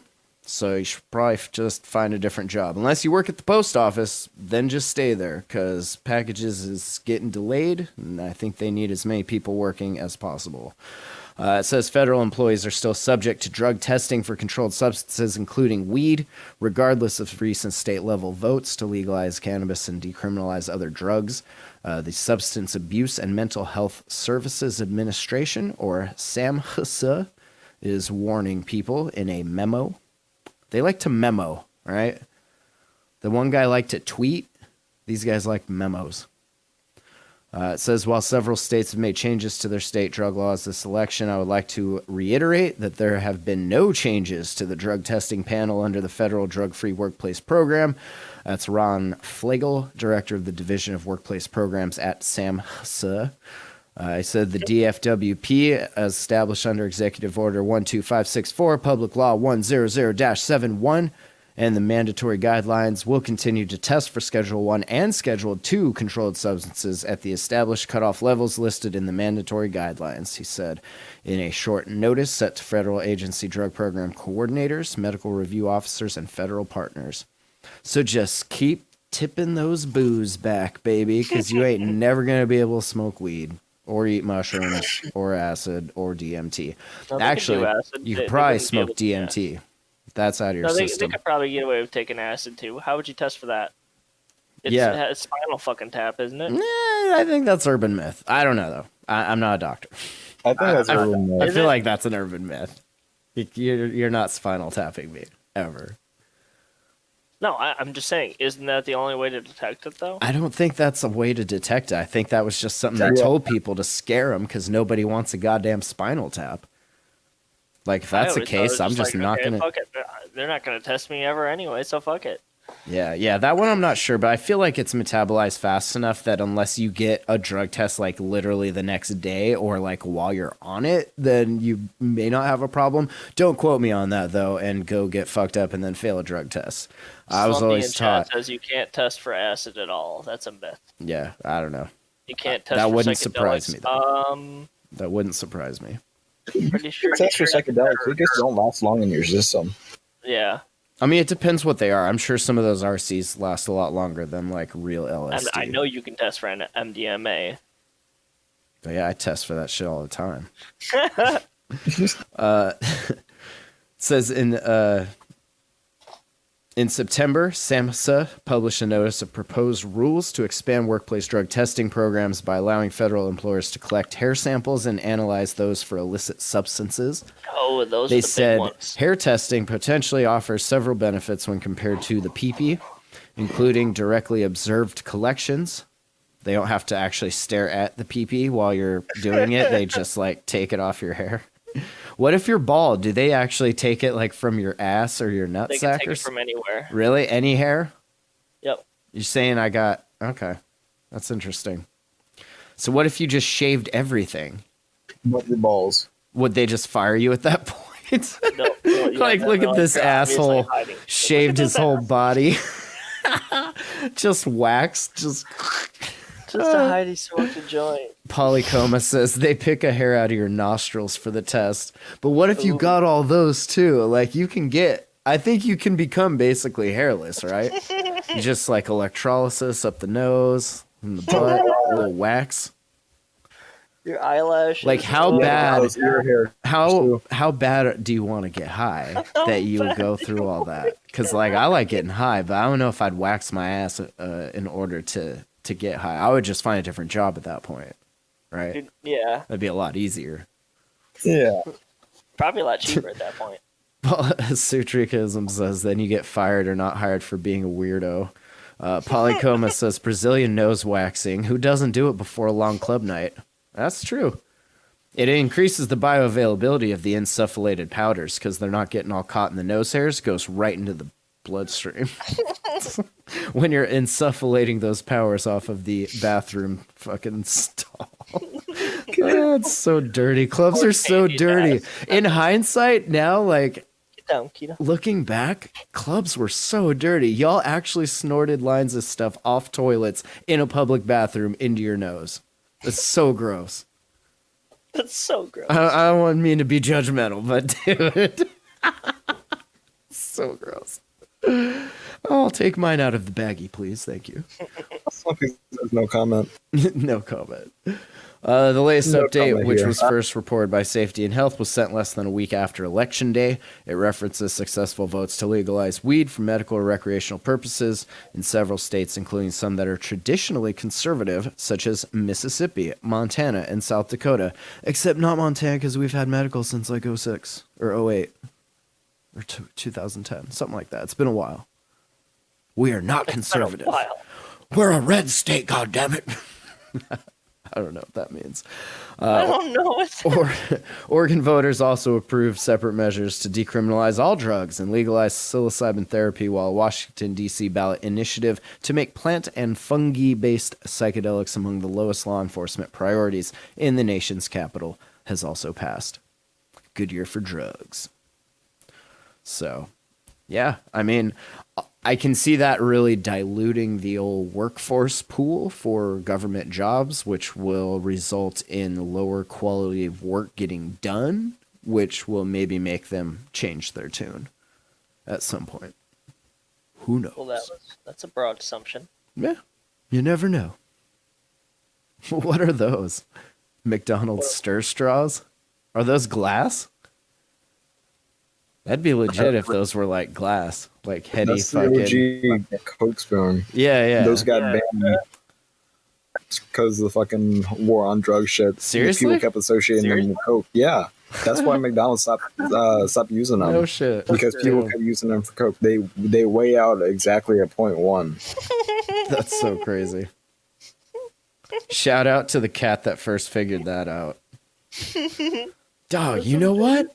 Speaker 6: So you should probably just find a different job. Unless you work at the post office, then just stay there because packages is getting delayed, and I think they need as many people working as possible. It says federal employees are still subject to drug testing for controlled substances, including weed, regardless of recent state-level votes to legalize cannabis and decriminalize other drugs. The Substance Abuse and Mental Health Services Administration, or SAMHSA, is warning people in a memo. They like to memo, right? The one guy liked to tweet. These guys like memos. It says, while several states have made changes to their state drug laws this election, I would like to reiterate that there have been no changes to the drug testing panel under the Federal Drug-Free Workplace Program. That's Ron Flegel, Director of the Division of Workplace Programs at SAMHSA. I said the DFWP, as established under Executive Order 12564, Public Law 100-71, and the mandatory guidelines will continue to test for Schedule 1 and Schedule 2 controlled substances at the established cutoff levels listed in the mandatory guidelines, he said in a short notice set to federal agency drug program coordinators, medical review officers, and federal partners. So just keep tipping those booze back, baby, because you ain't never going to be able to smoke weed or eat mushrooms or acid or DMT.
Speaker 7: No,
Speaker 6: Actually, you could probably smoke DMT. Yeah. That's out of your system.
Speaker 7: They could probably get away with taking acid too. How would you test for that? It's spinal fucking tap, isn't it?
Speaker 6: I think that's urban myth. I don't know though. I'm not a doctor.
Speaker 8: I think that's urban myth.
Speaker 6: I feel like that's an urban myth. You're not spinal tapping me ever.
Speaker 7: No, I'm just saying. Isn't that the only way to detect it though?
Speaker 6: I don't think that's a way to detect it. I think that was just something they told people to scare them because nobody wants a goddamn spinal tap. Like, if that's the case, I'm just not going to...
Speaker 7: Fuck it. They're not going to test me ever anyway, so fuck it.
Speaker 6: Yeah, that one I'm not sure, but I feel like it's metabolized fast enough that unless you get a drug test, like, literally the next day or, like, while you're on it, then you may not have a problem. Don't quote me on that, though, and go get fucked up and then fail a drug test. I was always taught...
Speaker 7: says you can't test for acid at all. That's a myth.
Speaker 6: Yeah, I don't know.
Speaker 7: You can't test
Speaker 6: that
Speaker 7: for
Speaker 6: wouldn't
Speaker 7: psychedelics.
Speaker 6: Surprise me, though. That wouldn't surprise me.
Speaker 7: Pretty sure.
Speaker 8: Test for psychedelics. They just don't last long in your system.
Speaker 7: Yeah.
Speaker 6: I mean, it depends what they are. I'm sure some of those RCs last a lot longer than, like, real LSD.
Speaker 7: I know you can test for an MDMA.
Speaker 6: But yeah, I test for that shit all the time. It says in In September, SAMHSA published a notice of proposed rules to expand workplace drug testing programs by allowing federal employers to collect hair samples and analyze those for illicit substances.
Speaker 7: Oh, those
Speaker 6: They
Speaker 7: are the
Speaker 6: said
Speaker 7: big ones.
Speaker 6: hair testing potentially offers several benefits when compared to the PP, including directly observed collections. They don't have to actually stare at the PP while you're doing it. They just like take it off your hair. What if you're bald? Do they actually take it like from your ass or your nutsack?
Speaker 7: They can take it from anywhere.
Speaker 6: Really? Any hair?
Speaker 7: Yep.
Speaker 6: You're saying I got... Okay. That's interesting. So what if you just shaved everything?
Speaker 8: But your balls.
Speaker 6: Would they just fire you at that point?
Speaker 7: No, yeah,
Speaker 6: Like, look at this
Speaker 7: you're obviously
Speaker 6: asshole
Speaker 7: hiding.
Speaker 6: shaved his whole
Speaker 7: ass.
Speaker 6: body. Just waxed. Just...
Speaker 7: Just to hide he smoked a joint.
Speaker 6: Polycoma says they pick a hair out of your nostrils for the test. But what if you got all those too? Like you can get... I think you can become basically hairless, right? You just like electrolysis up the nose, and the butt, a little wax.
Speaker 7: Your eyelashes.
Speaker 6: Like how bad...
Speaker 8: Those ear hair.
Speaker 6: How bad do you want to get high that you would go through all that? Because like I like getting high, but I don't know if I'd wax my ass in order to get high. I would just find a different job at that point, right?
Speaker 7: Dude, yeah.
Speaker 6: That'd be a lot easier.
Speaker 8: Yeah.
Speaker 7: Probably a lot cheaper at that point.
Speaker 6: Sutrikism says then you get fired or not hired for being a weirdo. Polycoma says Brazilian nose waxing. Who doesn't do it before a long club night? That's true. It increases the bioavailability of the insufflated powders because they're not getting all caught in the nose hairs. Goes right into the bloodstream. When you're insufflating those powers off of the bathroom fucking stall. That's so dirty. Clubs are so dirty. In hindsight, now, like,
Speaker 7: Get down, Keto.
Speaker 6: looking back, clubs were so dirty. Y'all actually snorted lines of stuff off toilets in a public bathroom into your nose. It's so gross.
Speaker 7: That's so gross.
Speaker 6: I don't want me to be judgmental, but dude. So gross. I'll take mine out of the baggie, please. Thank you.
Speaker 8: There's no comment.
Speaker 6: No comment. The latest
Speaker 8: No
Speaker 6: update,
Speaker 8: comment
Speaker 6: which
Speaker 8: here.
Speaker 6: was first reported by Safety and Health, was sent less than a week after Election Day. It references successful votes to legalize weed for medical or recreational purposes in several states, including some that are traditionally conservative, such as Mississippi, Montana, and South Dakota. Except not Montana, because we've had medical since like 06 or 08 or 2010, something like that. It's been a while. We are not conservative.
Speaker 7: Wow.
Speaker 6: We're a red state, goddammit. I don't know what that means.
Speaker 7: I don't know.
Speaker 6: Oregon voters also approved separate measures to decriminalize all drugs and legalize psilocybin therapy, while a Washington, D.C. ballot initiative to make plant and fungi-based psychedelics among the lowest law enforcement priorities in the nation's capital has also passed. Good year for drugs. So, yeah, I mean, I can see that really diluting the old workforce pool for government jobs, which will result in lower quality of work getting done, which will maybe make them change their tune at some point. Who knows?
Speaker 7: Well, that's a broad assumption.
Speaker 6: Yeah, you never know. What are those? McDonald's stir straws? Are those glass? That'd be legit if those were like glass, like heady
Speaker 8: That's
Speaker 6: fucking.
Speaker 8: the OG Coke spoon.
Speaker 6: Yeah.
Speaker 8: Those got banned because of the fucking war on drug shit.
Speaker 6: Seriously?
Speaker 8: People kept associating them with Coke. Yeah, that's why McDonald's stopped using them.
Speaker 6: No shit.
Speaker 8: Because people kept using them for Coke. They weigh out exactly at 0.1.
Speaker 6: That's so crazy. Shout out to the cat that first figured that out. Dog, you know what?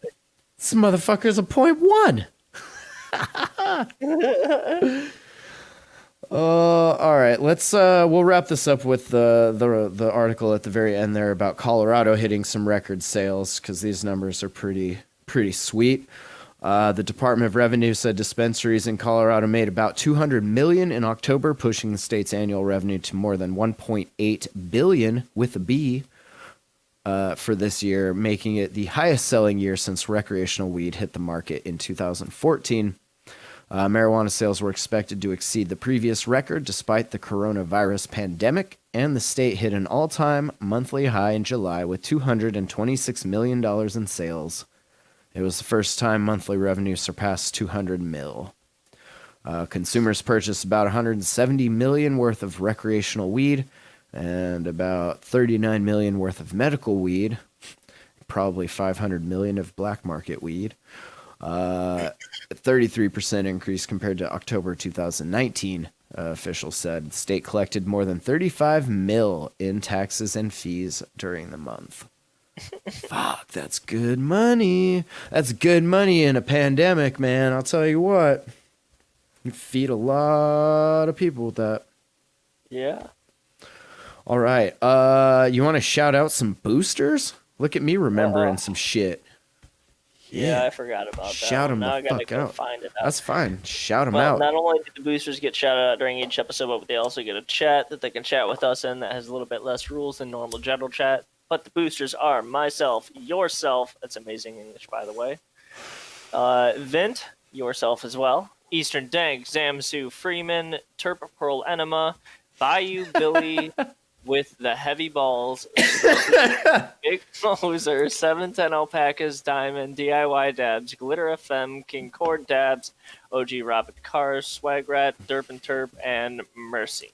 Speaker 6: This motherfucker's a 0.1. All right, we'll wrap this up with the article at the very end there about Colorado hitting some record sales, because these numbers are pretty sweet. The Department of Revenue said dispensaries in Colorado made about $200 million in October, pushing the state's annual revenue to more than $1.8 billion with a B for this year, making it the highest selling year since recreational weed hit the market in 2014. Marijuana sales were expected to exceed the previous record despite the coronavirus pandemic, and the state hit an all-time monthly high in July with $226 million in sales. It was the first time monthly revenue surpassed $200 million. Consumers purchased about 170 million worth of recreational weed and about 39 million worth of medical weed, probably 500 million of black market weed. 33% increase compared to October 2019, officials said. The state collected more than 35 mil in taxes and fees during the month. Fuck, that's good money. That's good money in a pandemic, man. I'll tell you what. You feed a lot of people with that.
Speaker 7: Yeah.
Speaker 6: All right. You want to shout out some boosters? Look at me remembering some shit.
Speaker 7: Yeah, I forgot about that.
Speaker 6: Shout them the fuck out.
Speaker 7: Find it out.
Speaker 6: That's fine. Shout them
Speaker 7: Well,
Speaker 6: out.
Speaker 7: not only do the boosters get shouted out during each episode, but they also get a chat that they can chat with us in that has a little bit less rules than normal general chat. But the boosters are myself, yourself. That's amazing English, by the way. Vint, yourself as well. Eastern Dank, Zamsu, Freeman, Turp Pearl Enema, Bayou Billy with the heavy balls, Big Moser, 710 Alpacas, Diamond, DIY Dabs, Glitter FM, King Cord Dabs, OG Robert Cars, Swagrat, Derp and Terp, and Mercy.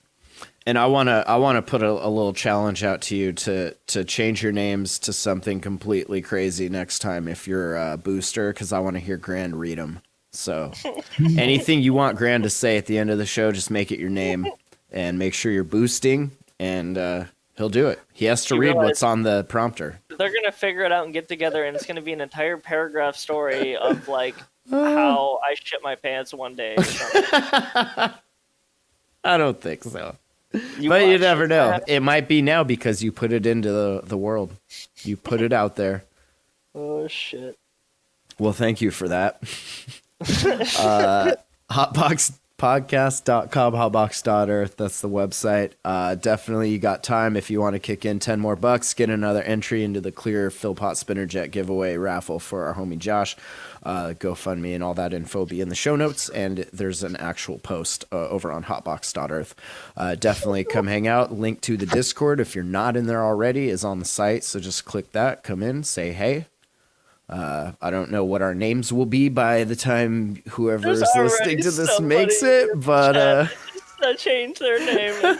Speaker 6: And I wanna put a little challenge out to you to change your names to something completely crazy next time if you're a booster, because I want to hear Grand read them. So anything you want Grand to say at the end of the show, just make it your name and make sure you're boosting, and he'll do it. He has to read what's on the prompter.
Speaker 7: They're going to figure it out and get together, and it's going to be an entire paragraph story of, like, how I shit my pants one day or something.
Speaker 6: I don't think so. But you never know. It might be now because you put it into the world. You put it out there.
Speaker 7: Oh, shit.
Speaker 6: Well, thank you for that. Hotboxpodcast.com, hotbox.earth. That's the website. Definitely, you got time if you want to kick in 10 more bucks. Get another entry into the clear Philpot Spinner Jet giveaway raffle for our homie Josh. GoFundMe and all that info be in the show notes, and there's an actual post over on hotbox.earth. Definitely come hang out. Link to the Discord if you're not in there already is on the site, so just click that, come in, say hey. I don't know what our names will be by the time whoever is listening to this makes it, but
Speaker 7: change their name.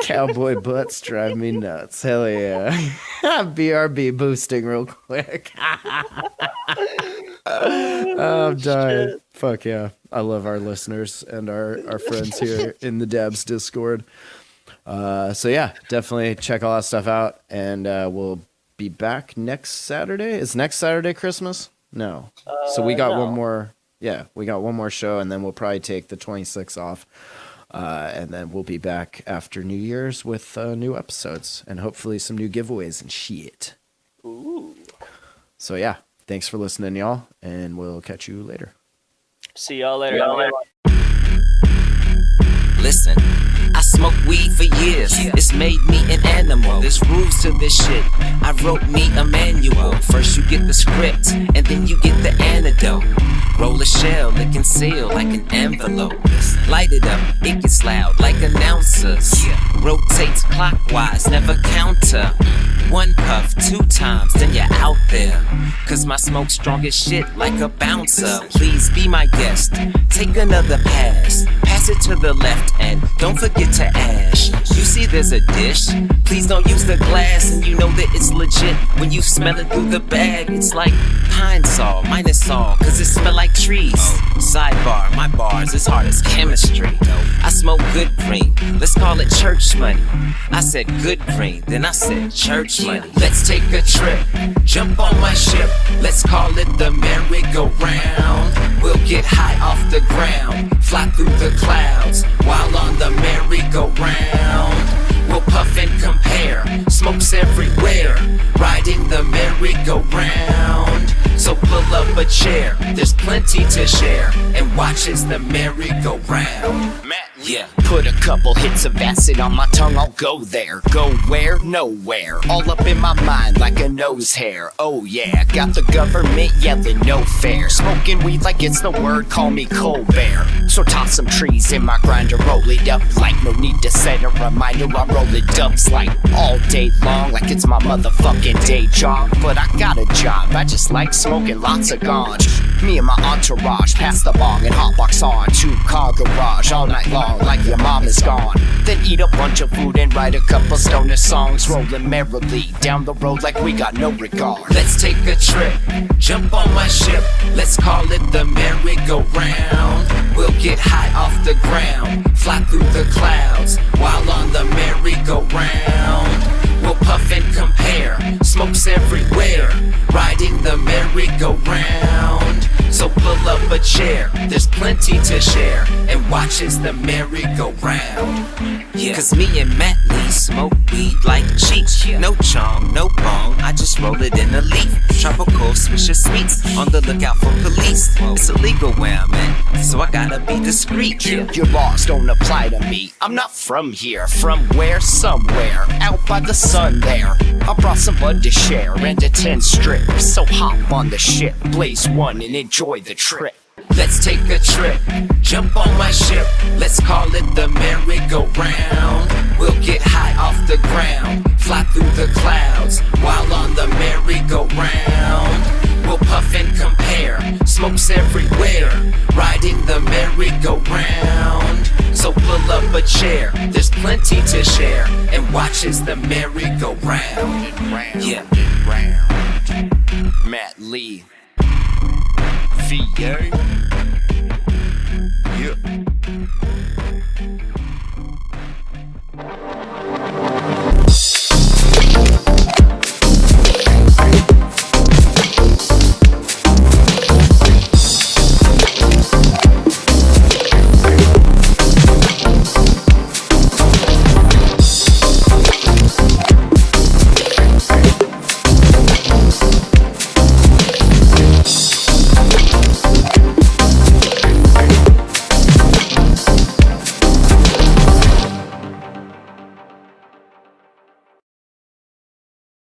Speaker 6: Cowboy Butts drive me nuts. Hell yeah. BRB boosting real quick. I'm dying. Shit. Fuck yeah. I love our listeners and our friends here in the Dabs Discord. So yeah, definitely check all that stuff out, and we'll be back next Saturday. Is next Saturday Christmas? No. So we got one more. Yeah, we got one more show, and then we'll probably take the 26th off. And then we'll be back after New Year's with new episodes and hopefully some new giveaways and shit.
Speaker 7: Ooh.
Speaker 6: So yeah, thanks for listening, y'all, and we'll catch you later.
Speaker 7: See y'all later.
Speaker 9: Listen, I smoked weed for years. It's made me an animal. There's rules to this shit. I wrote me a manual. First you get the script, and then you get the antidote. Roll a shell, it can seal like an envelope. Light it up, it gets loud like announcers. Rotates clockwise, never counter. One puff, 2 times, then you're out there. Cause my smoke's strong as shit like a bouncer. Please be my guest, take another pass. Pass it to the left and don't forget to ash. You see there's a dish, please don't use the glass. And you know that it's legit when you smell it through the bag. It's like pine saw minus all, cause it smell like trees. Sidebar, my bars as hard as chemistry. I smoke good green, let's call it church money. I said good green, then I said church money. Let's take a trip, jump on my ship. Let's call it the merry-go-round. We'll get high off the ground, fly through the clouds while on the merry-go-round. We'll puff and compare, smokes everywhere, riding the merry-go-round. So pull up a chair, there's plenty to share, and watch as the merry-go-round. Yeah, put a couple hits of acid on my tongue, I'll go there. Go where? Nowhere. All up in my mind like a nose hair. Oh yeah, got the government yelling no fair. Smoking weed like it's the word, call me Colbert. So toss some trees in my grinder, roll it up like no need to set a reminder. I'm rolling dubs like all day long, like it's my motherfucking day job. But I got a job, I just like smoking lots of ganj. Me and my entourage pass the bong and hotbox on two-car garage all night long like your mom is gone. Then eat a bunch of food and write a couple stoner songs, rolling merrily down the road like we got no regard. Let's take a trip, jump on my ship, let's call it the merry-go-round. We'll get high off the ground, fly through the clouds while on the merry-go-round. We'll puff and compare, smokes everywhere, riding the merry-go-round. So pull up a chair, there's plenty to share, and watch as the merry-go-round. Yeah. Cause me and Matt Lee smoke weed like cheeks. No chong, no bong, I just roll it in a leaf. Tropical swisher sweets, on the lookout for police. It's illegal where I'm at, so I gotta be discreet. Your laws don't apply to me, I'm not from here. From where? Somewhere, out by the sun there. I brought some bud to share and a 10 strip. So hop on the ship, blaze one and enjoy the trip. Let's take a trip, jump on my ship, let's call it the merry-go-round. We'll get high off the ground, fly through the clouds while on the merry-go-round. We'll puff and compare, smokes everywhere, riding the merry-go-round. So pull up a chair, there's plenty to share, and watch as the merry-go-round. Yeah, Matt Lee. VA.